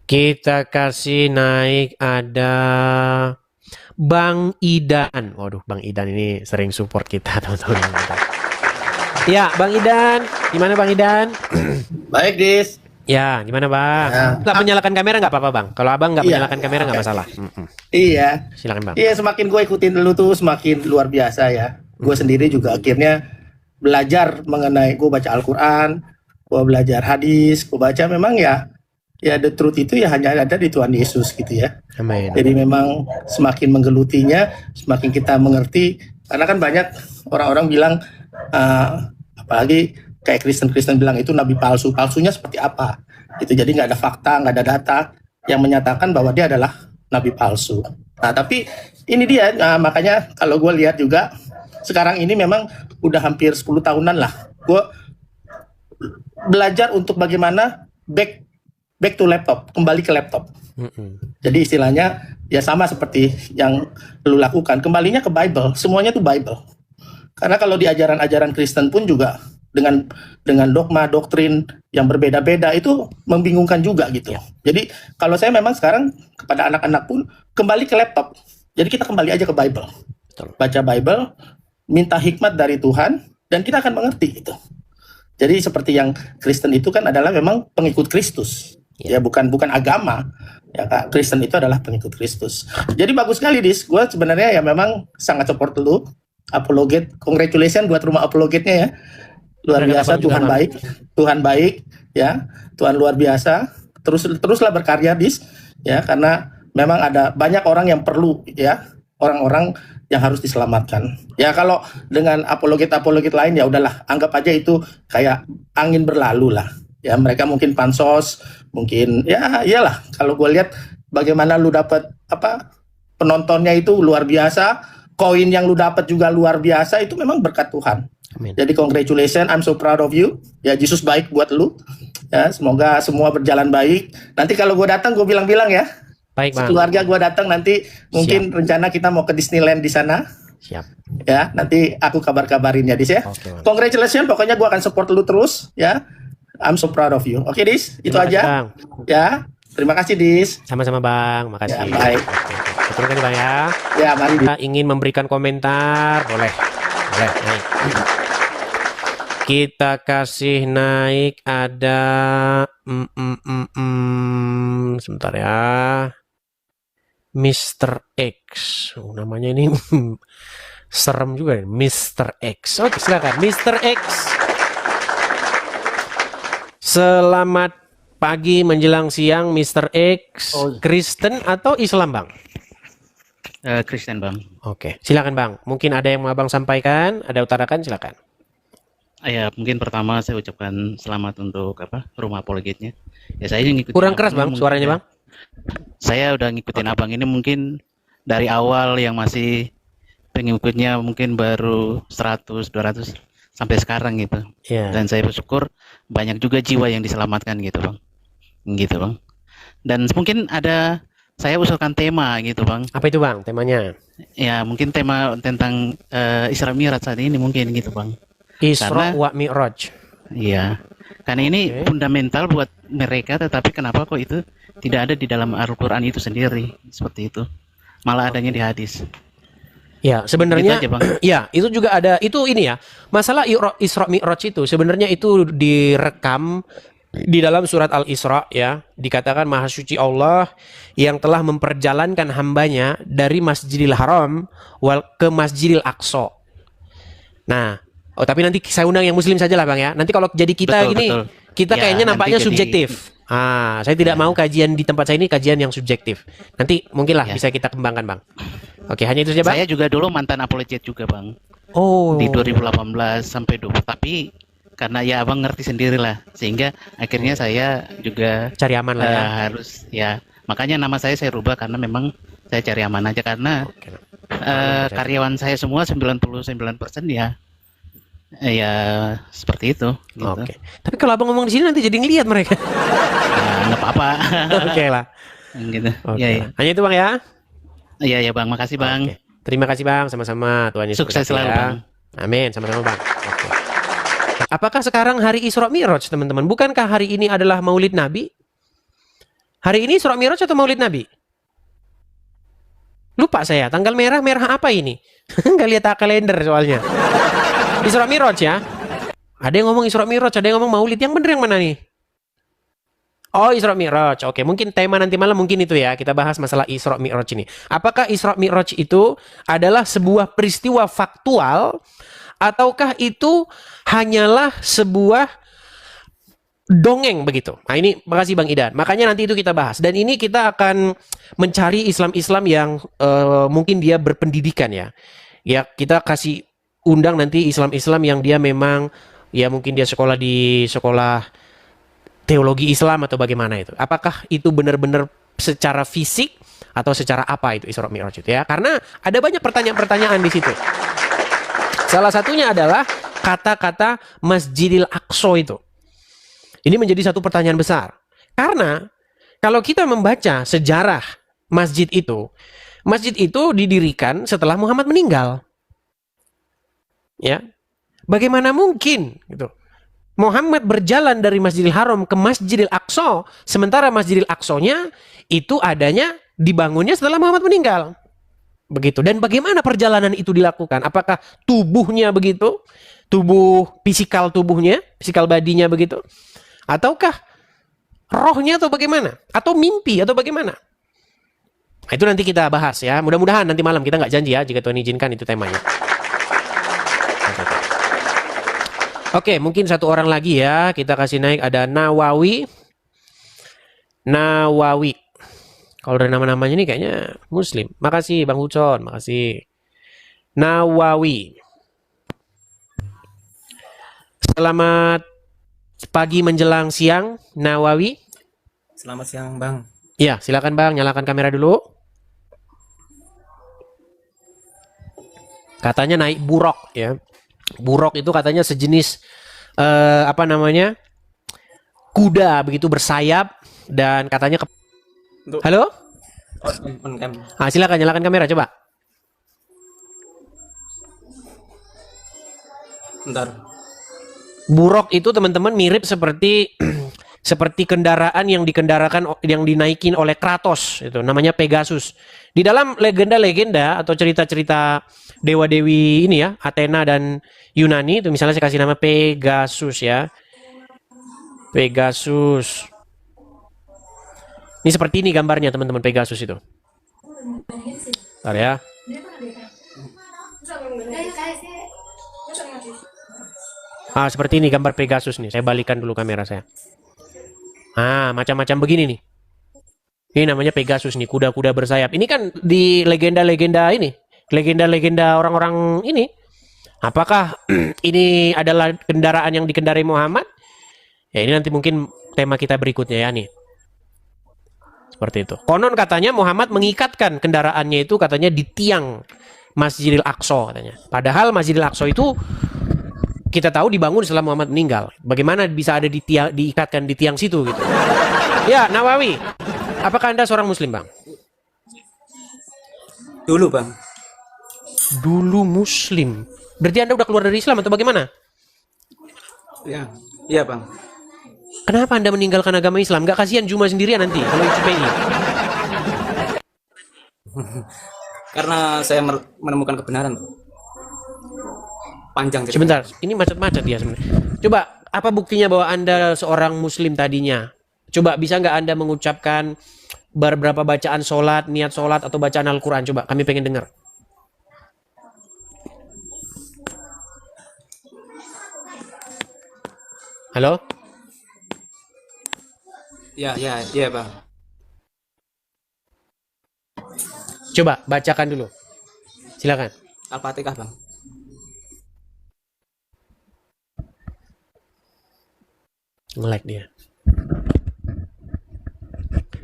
Kita kasih naik ada Bang Idan. Waduh, Bang Idan ini sering support kita, teman-teman. Ya, Bang Idan. Gimana Bang Idan? Baik, Dis. Ya, gimana Bang? Nggak menyalakan kamera nggak apa-apa Bang? Kalau Abang nggak menyalakan kamera nggak masalah. Iya. Silakan Bang. Iya, semakin gue ikutin dulu tuh semakin luar biasa ya. Gue sendiri juga akhirnya belajar mengenai, gue baca Al-Quran, gue belajar hadis, gue baca memang ya the truth itu ya hanya ada di Tuhan Yesus gitu ya. Amin. Jadi memang semakin menggelutinya, semakin kita mengerti. Karena kan banyak orang-orang bilang, apalagi kayak Kristen-Kristen bilang itu nabi palsu. Palsunya seperti apa? Itu jadi nggak ada fakta, nggak ada data yang menyatakan bahwa dia adalah nabi palsu. Nah tapi ini dia, makanya kalau gue lihat juga sekarang ini memang udah hampir 10 tahunan lah. Gue belajar untuk bagaimana back to laptop, kembali ke laptop. Jadi istilahnya ya sama seperti yang lu lakukan, kembalinya ke Bible, semuanya tuh Bible. Karena kalau di ajaran-ajaran Kristen pun juga dengan dogma, doktrin yang berbeda-beda itu membingungkan juga gitu. Jadi kalau saya memang sekarang kepada anak-anak pun kembali ke laptop. Jadi kita kembali aja ke Bible. Baca Bible, minta hikmat dari Tuhan dan kita akan mengerti itu. Jadi seperti yang Kristen itu kan adalah memang pengikut Kristus. Ya bukan agama. Ya Kak, Kristen itu adalah pengikut Kristus. Jadi bagus sekali Dis. Gue sebenarnya ya memang sangat support lu. Apologet, congratulations buat rumah apologetnya ya. Luar biasa, Tuhan baik. Tuhan baik ya. Tuhan luar biasa. Teruslah berkarya Dis ya, karena memang ada banyak orang yang perlu ya, orang-orang yang harus diselamatkan. Ya kalau dengan apologet lain ya udahlah, anggap aja itu kayak angin berlalu lah. Ya mereka mungkin pansos, mungkin ya iyalah. Kalau gue lihat bagaimana lu dapat penontonnya itu luar biasa, koin yang lu dapat juga luar biasa, itu memang berkat Tuhan. Amin. Jadi congratulations, I'm so proud of you. Ya Yesus baik buat lu. Ya semoga semua berjalan baik. Nanti kalau gue datang gue bilang-bilang ya. Baik, Bang. Keluarga gue datang nanti mungkin rencana kita mau ke Disneyland di sana. Siap. Ya nanti aku kabarin ya Dis ya. Okay, congratulations, pokoknya gue akan support lu terus ya. I'm so proud of you. Oke Dis, itu aja. Bang. Ya. Terima kasih Dis. Sama-sama Bang, makasih. Ya, baik. Terima kasih Bang ya. Ya, mari. Kita ingin memberikan komentar, boleh. Boleh, naik. Kita kasih naik ada sebentar ya. Mr. X. Namanya ini serem juga ya, Mr. X. Oke, silakan Mr. X. Selamat pagi menjelang siang Mr. X. Kristen atau Islam, Bang? Kristen, Bang. Oke, silakan Bang. Mungkin ada yang mau Abang sampaikan, ada utarakan, silakan. Ya, mungkin pertama saya ucapkan selamat untuk rumah apologetnya. Ya saya ngikutin. Kurang keras Bang, suaranya Bang. Saya udah ngikutin Abang ini mungkin dari awal yang masih pengikutnya mungkin baru 100, 200 sampai sekarang gitu. Yeah. Dan saya bersyukur banyak juga jiwa yang diselamatkan gitu Bang. Gitu Bang. Dan mungkin ada saya usulkan tema gitu Bang. Apa itu Bang temanya? Ya mungkin tema tentang Isra Mi'raj saat ini mungkin gitu Bang. Isra wa Mi'raj. Iya. Karena ini fundamental buat mereka, tetapi kenapa kok itu tidak ada di dalam Al-Quran itu sendiri seperti itu? Malah adanya di hadis. Ya, sebenarnya Gitu aja, Bang. ya, itu juga ada itu ini ya. Masalah Isra Mi'raj itu sebenarnya itu direkam di dalam surat Al-Isra ya. Dikatakan Maha Suci Allah yang telah memperjalankan hambanya dari Masjidil Haram ke Masjidil Aqsa. Nah, tapi nanti saya undang yang muslim saja lah Bang ya. Nanti kalau jadi kita Betul, gini, betul. kita Ya, kayaknya nanti nampaknya jadi- subjektif. Saya tidak mau kajian di tempat saya ini kajian yang subjektif. Nanti mungkinlah Ya. bisa kita kembangkan Bang. Oke, hanya itu saja Bang. Saya juga dulu mantan apologet juga, Bang. Oh. Di 2018 sampai 20. Tapi karena ya Abang ngerti sendiri lah, sehingga akhirnya saya juga cari aman lah ya. harus ya. Makanya nama saya rubah karena memang saya cari aman aja karena karyawan saya semua 99% ya seperti itu. Gitu. Oke. Tapi kalau Abang ngomong di sini nanti jadi ngelihat mereka. Ya, nggak apa-apa. Oke lah. Gitu. Oke. Ya, ya. Hanya itu Bang ya. Iya ya Bang, makasih Bang. Terima kasih Bang, sama-sama. Tuhan Yesus Sukses berkati selalu, ya. Bang. Amin, sama-sama Bang. Oke. Apakah sekarang hari Isra Mi'raj, teman-teman? Bukankah hari ini adalah Maulid Nabi? Hari ini Isra Mi'raj atau Maulid Nabi? Lupa saya, tanggal merah apa ini? Nggak lihat kalender soalnya. Isra Mi'raj ya. Ada yang ngomong Isra Mi'raj, ada yang ngomong Maulid. Yang bener yang mana nih? Oh, Isra Mi'raj. Oke, mungkin tema nanti malam mungkin itu ya. Kita bahas masalah Isra Mi'raj ini. Apakah Isra Mi'raj itu adalah sebuah peristiwa faktual ataukah itu hanyalah sebuah dongeng begitu? Nah, ini makasih Bang Idan. Makanya nanti itu kita bahas. Dan ini kita akan mencari Islam-Islam yang mungkin dia berpendidikan ya. Ya, kita kasih undang nanti Islam-Islam yang dia memang ya mungkin dia sekolah di sekolah teologi Islam atau bagaimana itu. Apakah itu benar-benar secara fisik atau secara apa itu Isra Mi'raj itu ya? Karena ada banyak pertanyaan-pertanyaan di situ. Salah satunya adalah kata-kata Masjidil Aqsa itu. Ini menjadi satu pertanyaan besar. Karena kalau kita membaca sejarah masjid itu didirikan setelah Muhammad meninggal. Ya. Bagaimana mungkin gitu? Muhammad berjalan dari Masjidil Haram ke Masjidil Aqsa, sementara Masjidil Aqsa-nya itu adanya dibangunnya setelah Muhammad meninggal. Begitu. Dan bagaimana perjalanan itu dilakukan? Apakah tubuhnya begitu? Fisikal tubuhnya, fisikal badinya begitu? Ataukah rohnya atau bagaimana? Atau mimpi atau bagaimana? Nah, itu nanti kita bahas ya. Mudah-mudahan nanti malam, kita nggak janji ya, jika Tuhan izinkan itu temanya. Oke, mungkin satu orang lagi ya. Kita kasih naik, ada Nawawi. Kalau dari nama-namanya ini kayaknya Muslim. Makasih Bang Hucon, makasih. Nawawi. Selamat pagi menjelang siang, Nawawi. Selamat siang, Bang. Ya, silakan Bang, nyalakan kamera dulu. Katanya naik buruk ya. Buruk itu katanya sejenis kuda begitu bersayap dan katanya Halo? Silakan nyalakan kamera coba. Bentar. Buruk itu teman-teman mirip seperti kendaraan yang dinaikin oleh Kratos, itu namanya Pegasus. Di dalam legenda-legenda atau cerita-cerita dewa-dewi ini ya, Athena dan Yunani itu misalnya saya kasih nama Pegasus ya. Pegasus. Ini seperti ini gambarnya teman-teman Pegasus itu. Bentar ya. Seperti ini gambar Pegasus nih. Saya balikan dulu kamera saya. Macam-macam begini nih. Ini namanya Pegasus nih, kuda-kuda bersayap. Ini kan di legenda-legenda ini. Legenda-legenda orang-orang ini. Apakah ini adalah kendaraan yang dikendarai Muhammad? Ya ini nanti mungkin tema kita berikutnya ya nih. Seperti itu. Konon katanya Muhammad mengikatkan kendaraannya itu katanya di tiang Masjidil Aqsa katanya. Padahal Masjidil Aqsa itu kita tahu dibangun setelah Muhammad meninggal. Bagaimana bisa ada diikatkan di tiang situ gitu. Ya, Nawawi. Apakah Anda seorang muslim, Bang? Dulu, Bang. Dulu muslim. Berarti Anda udah keluar dari Islam atau bagaimana? Ya, iya, Bang. Kenapa Anda meninggalkan agama Islam? Gak kasihan Juma sendirian nanti kalau ICPI? Karena saya menemukan kebenaran. Panjang cerita. Sebentar, ini macet-macet ya sebenarnya. Coba, apa buktinya bahwa Anda seorang muslim tadinya? Coba, bisa nggak Anda mengucapkan berapa bacaan sholat, niat sholat, atau bacaan Al-Quran? Coba, kami pengen dengar. Halo? Ya, Bang. Coba, bacakan dulu. Silakan. Al-Fatihah, Bang. Nge-lag dia.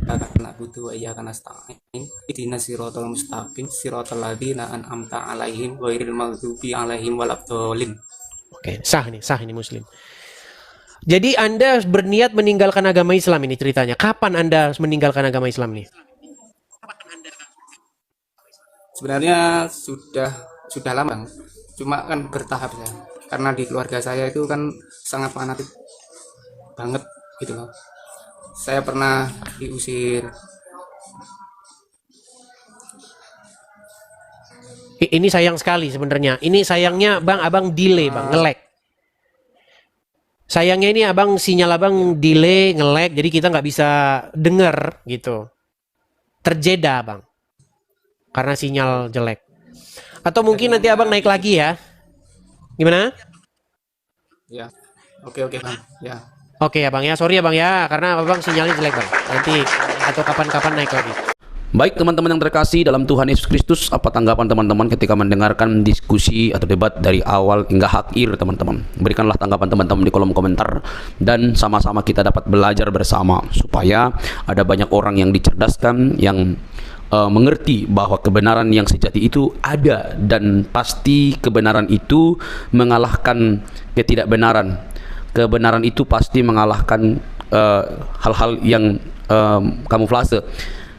Kakak butuh iya karena nasta'in ihdinas siratal mustaqim siratal ladzina an'amta 'alaihim ghairil maghdubi 'alaihim waladdallin. Oke, sah ini muslim. Jadi Anda berniat meninggalkan agama Islam ini ceritanya. Kapan Anda meninggalkan agama Islam ini? Sebenarnya sudah lama, Bang. Cuma kan bertahap ya. Karena di keluarga saya itu kan sangat fanatik banget gitu loh. Saya pernah diusir. Ini sayang sekali sebenarnya. Ini sayangnya Bang, abang delay Bang, nge-lag. Sayangnya ini abang, sinyal abang delay, nge-lag, jadi kita nggak bisa denger gitu. Terjeda Bang. Karena sinyal jelek. Atau mungkin nanti abang naik lagi ya. Gimana? Ya. Oke Bang. Ya. Oke ya Bang ya, sorry ya Bang ya, karena abang sinyalnya jelek Bang. Nanti atau kapan-kapan naik lagi. Baik teman-teman yang terkasih dalam Tuhan Yesus Kristus, apa tanggapan teman-teman ketika mendengarkan diskusi atau debat dari awal hingga akhir teman-teman? Berikanlah tanggapan teman-teman di kolom komentar dan sama-sama kita dapat belajar bersama supaya ada banyak orang yang dicerdaskan, yang mengerti bahwa kebenaran yang sejati itu ada dan pasti kebenaran itu mengalahkan ketidakbenaran. Kebenaran itu pasti mengalahkan hal-hal yang kamuflase.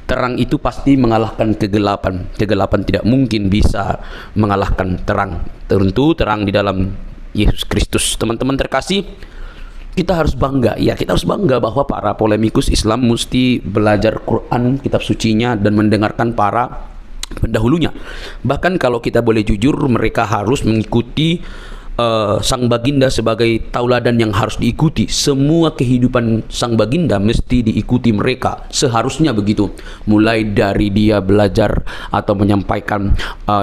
Terang itu pasti mengalahkan kegelapan. Kegelapan tidak mungkin bisa mengalahkan terang. Tentu terang di dalam Yesus Kristus. Teman-teman terkasih, kita harus bangga. Ya, kita harus bangga bahwa para polemikus Islam mesti belajar Quran, kitab sucinya, dan mendengarkan para pendahulunya. Bahkan kalau kita boleh jujur, mereka harus mengikuti sang baginda sebagai tauladan yang harus diikuti. Semua kehidupan sang baginda mesti diikuti mereka, seharusnya begitu. Mulai dari dia belajar atau menyampaikan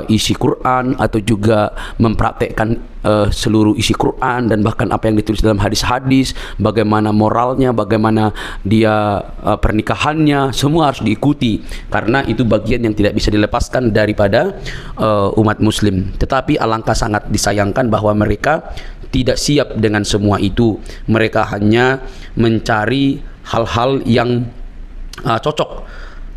isi Quran, atau juga mempraktekkan seluruh isi Quran, dan bahkan apa yang ditulis dalam hadis-hadis, bagaimana moralnya, bagaimana dia pernikahannya, semua harus diikuti, karena itu bagian yang tidak bisa dilepaskan daripada umat muslim. Tetapi alangkah sangat disayangkan bahwa mereka tidak siap dengan semua itu. Mereka hanya mencari hal-hal yang cocok.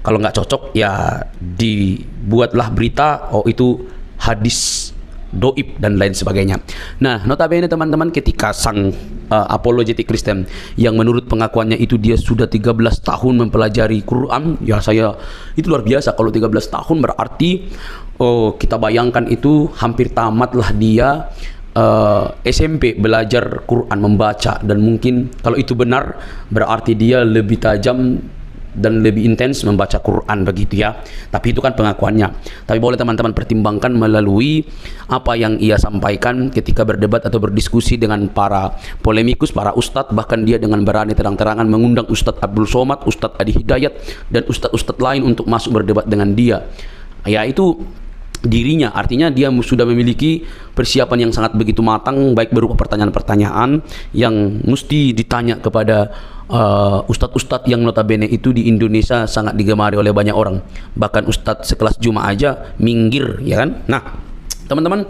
Kalau nggak cocok ya dibuatlah berita, oh itu hadis doib dan lain sebagainya. Nah, notabene teman-teman, ketika sang apologetik Kristen yang menurut pengakuannya itu dia sudah 13 tahun mempelajari Quran, ya saya itu luar biasa. Kalau 13 tahun berarti kita bayangkan itu hampir tamatlah dia SMP belajar Quran, membaca, dan mungkin kalau itu benar berarti dia lebih tajam dan lebih intens membaca Quran, begitu ya. Tapi itu kan pengakuannya. Tapi boleh teman-teman pertimbangkan melalui apa yang ia sampaikan ketika berdebat atau berdiskusi dengan para polemikus, para ustadz. Bahkan dia dengan berani terang-terangan mengundang Ustadz Abdul Somad, Ustadz Adi Hidayat, dan ustadz-ustadz lain untuk masuk berdebat dengan dia. Ya, itu dirinya, artinya dia sudah memiliki persiapan yang sangat begitu matang, baik berupa pertanyaan-pertanyaan yang mesti ditanya kepada ustadz-ustadz yang notabene itu di Indonesia sangat digemari oleh banyak orang. Bahkan ustadz sekelas Juma aja minggir, ya kan? Nah, teman-teman,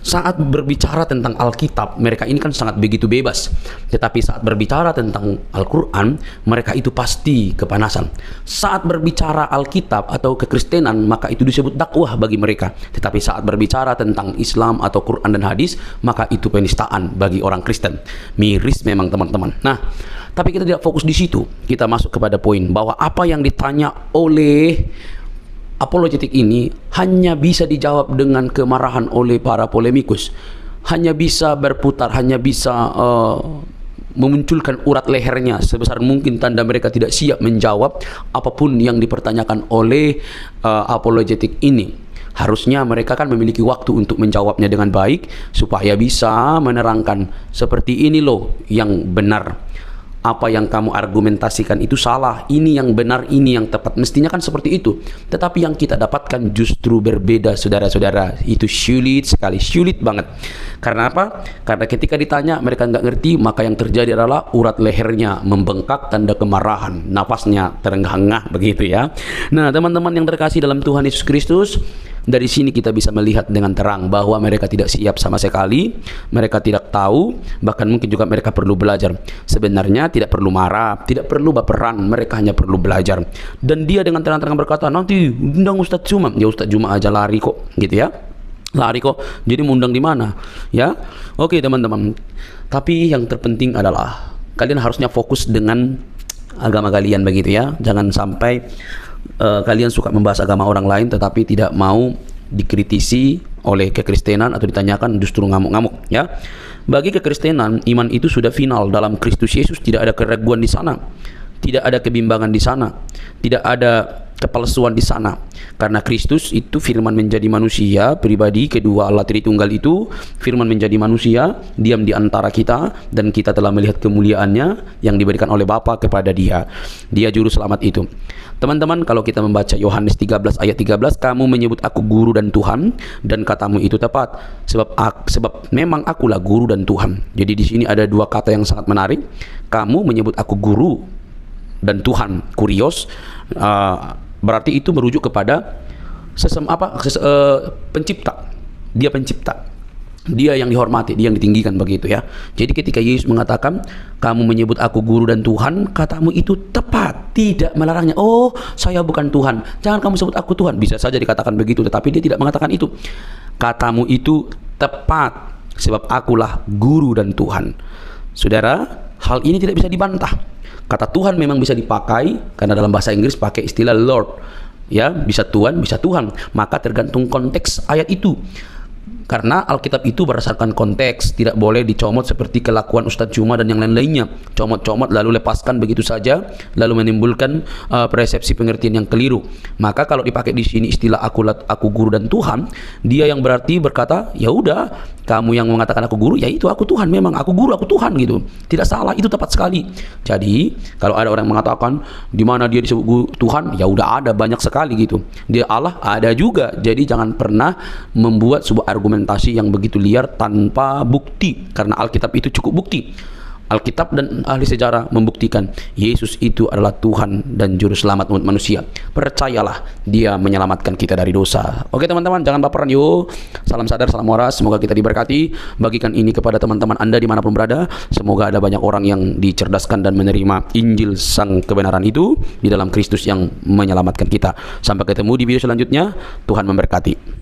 saat berbicara tentang Alkitab, mereka ini kan sangat begitu bebas. Tetapi saat berbicara tentang Al-Quran, mereka itu pasti kepanasan. Saat berbicara Alkitab atau kekristenan, maka itu disebut dakwah bagi mereka. Tetapi saat berbicara tentang Islam atau Quran dan hadis, maka itu penistaan bagi orang Kristen. Miris memang teman-teman. Nah, tapi kita tidak fokus di situ. Kita masuk kepada poin bahwa apa yang ditanya oleh apologetik ini hanya bisa dijawab dengan kemarahan oleh para polemikus, hanya bisa berputar, hanya bisa memunculkan urat lehernya sebesar mungkin, tanda mereka tidak siap menjawab apapun yang dipertanyakan oleh apologetik ini. Harusnya mereka kan memiliki waktu untuk menjawabnya dengan baik supaya bisa menerangkan seperti ini loh yang benar. Apa yang kamu argumentasikan itu salah, ini yang benar, ini yang tepat. Mestinya kan seperti itu. Tetapi yang kita dapatkan justru berbeda, saudara-saudara. Itu sulit sekali, sulit banget. Karena apa? Karena ketika ditanya mereka nggak ngerti, maka yang terjadi adalah urat lehernya membengkak, tanda kemarahan, napasnya terengah-engah, begitu ya. Nah, teman-teman yang terkasih dalam Tuhan Yesus Kristus, dari sini kita bisa melihat dengan terang bahwa mereka tidak siap sama sekali, mereka tidak tahu, bahkan mungkin juga mereka perlu belajar. Sebenarnya tidak perlu marah, tidak perlu baperan, mereka hanya perlu belajar. Dan dia dengan terang-terang berkata, nanti undang Ustadz Juma, ya Ustadz Juma aja lari kok, gitu ya. Lari kok, jadi mengundang di mana? Ya, oke teman-teman. Tapi yang terpenting adalah kalian harusnya fokus dengan agama kalian, begitu ya. Jangan sampai kalian suka membahas agama orang lain tetapi tidak mau dikritisi oleh kekristenan atau ditanyakan justru ngamuk-ngamuk ya. Bagi kekristenan, iman itu sudah final dalam Kristus Yesus, tidak ada keraguan di sana, tidak ada kebimbangan di sana, tidak ada kepalsuan di sana. Karena Kristus itu firman menjadi manusia, pribadi kedua Allah Tritunggal itu firman menjadi manusia, diam di antara kita, dan kita telah melihat kemuliaannya yang diberikan oleh Bapa kepada dia. Dia juru selamat itu. Teman-teman, kalau kita membaca Yohanes 13 ayat 13, kamu menyebut aku guru dan Tuhan, dan katamu itu tepat, sebab memang akulah guru dan Tuhan. Jadi di sini ada dua kata yang sangat menarik. Kamu menyebut aku guru dan Tuhan, kurios, berarti itu merujuk kepada pencipta. Dia pencipta, dia yang dihormati, dia yang ditinggikan, begitu ya. Jadi ketika Yesus mengatakan kamu menyebut aku guru dan Tuhan, katamu itu tepat, tidak melarangnya. Oh, saya bukan Tuhan, jangan kamu sebut aku Tuhan. Bisa saja dikatakan begitu, tetapi dia tidak mengatakan itu. Katamu itu tepat, sebab akulah guru dan Tuhan. Saudara, hal ini tidak bisa dibantah. Kata Tuhan memang bisa dipakai, karena dalam bahasa Inggris pakai istilah Lord, ya, bisa Tuhan, bisa Tuhan. Maka tergantung konteks ayat itu. Karena Alkitab itu berdasarkan konteks, tidak boleh dicomot seperti kelakuan Ustadz Juma dan yang lain-lainnya. Comot-comot lalu lepaskan begitu saja, lalu menimbulkan persepsi pengertian yang keliru. Maka kalau dipakai di sini istilah aku guru dan Tuhan, dia yang berarti berkata, ya udah, kamu yang mengatakan aku guru, ya itu aku Tuhan, memang aku guru, aku Tuhan, gitu. Tidak salah, itu tepat sekali. Jadi kalau ada orang yang mengatakan di mana dia disebut guru Tuhan, ya udah ada banyak sekali gitu. Dia Allah ada juga. Jadi jangan pernah membuat sebuah argumentasi yang begitu liar tanpa bukti, karena Alkitab itu cukup bukti. Alkitab dan ahli sejarah membuktikan Yesus itu adalah Tuhan dan Juru Selamat umat manusia. Percayalah, dia menyelamatkan kita dari dosa. Oke teman-teman, jangan baperan yuk. Salam sadar, salam waras. Semoga kita diberkati. Bagikan ini kepada teman-teman Anda dimanapun berada. Semoga ada banyak orang yang dicerdaskan dan menerima Injil sang kebenaran itu di dalam Kristus yang menyelamatkan kita. Sampai ketemu di video selanjutnya. Tuhan memberkati.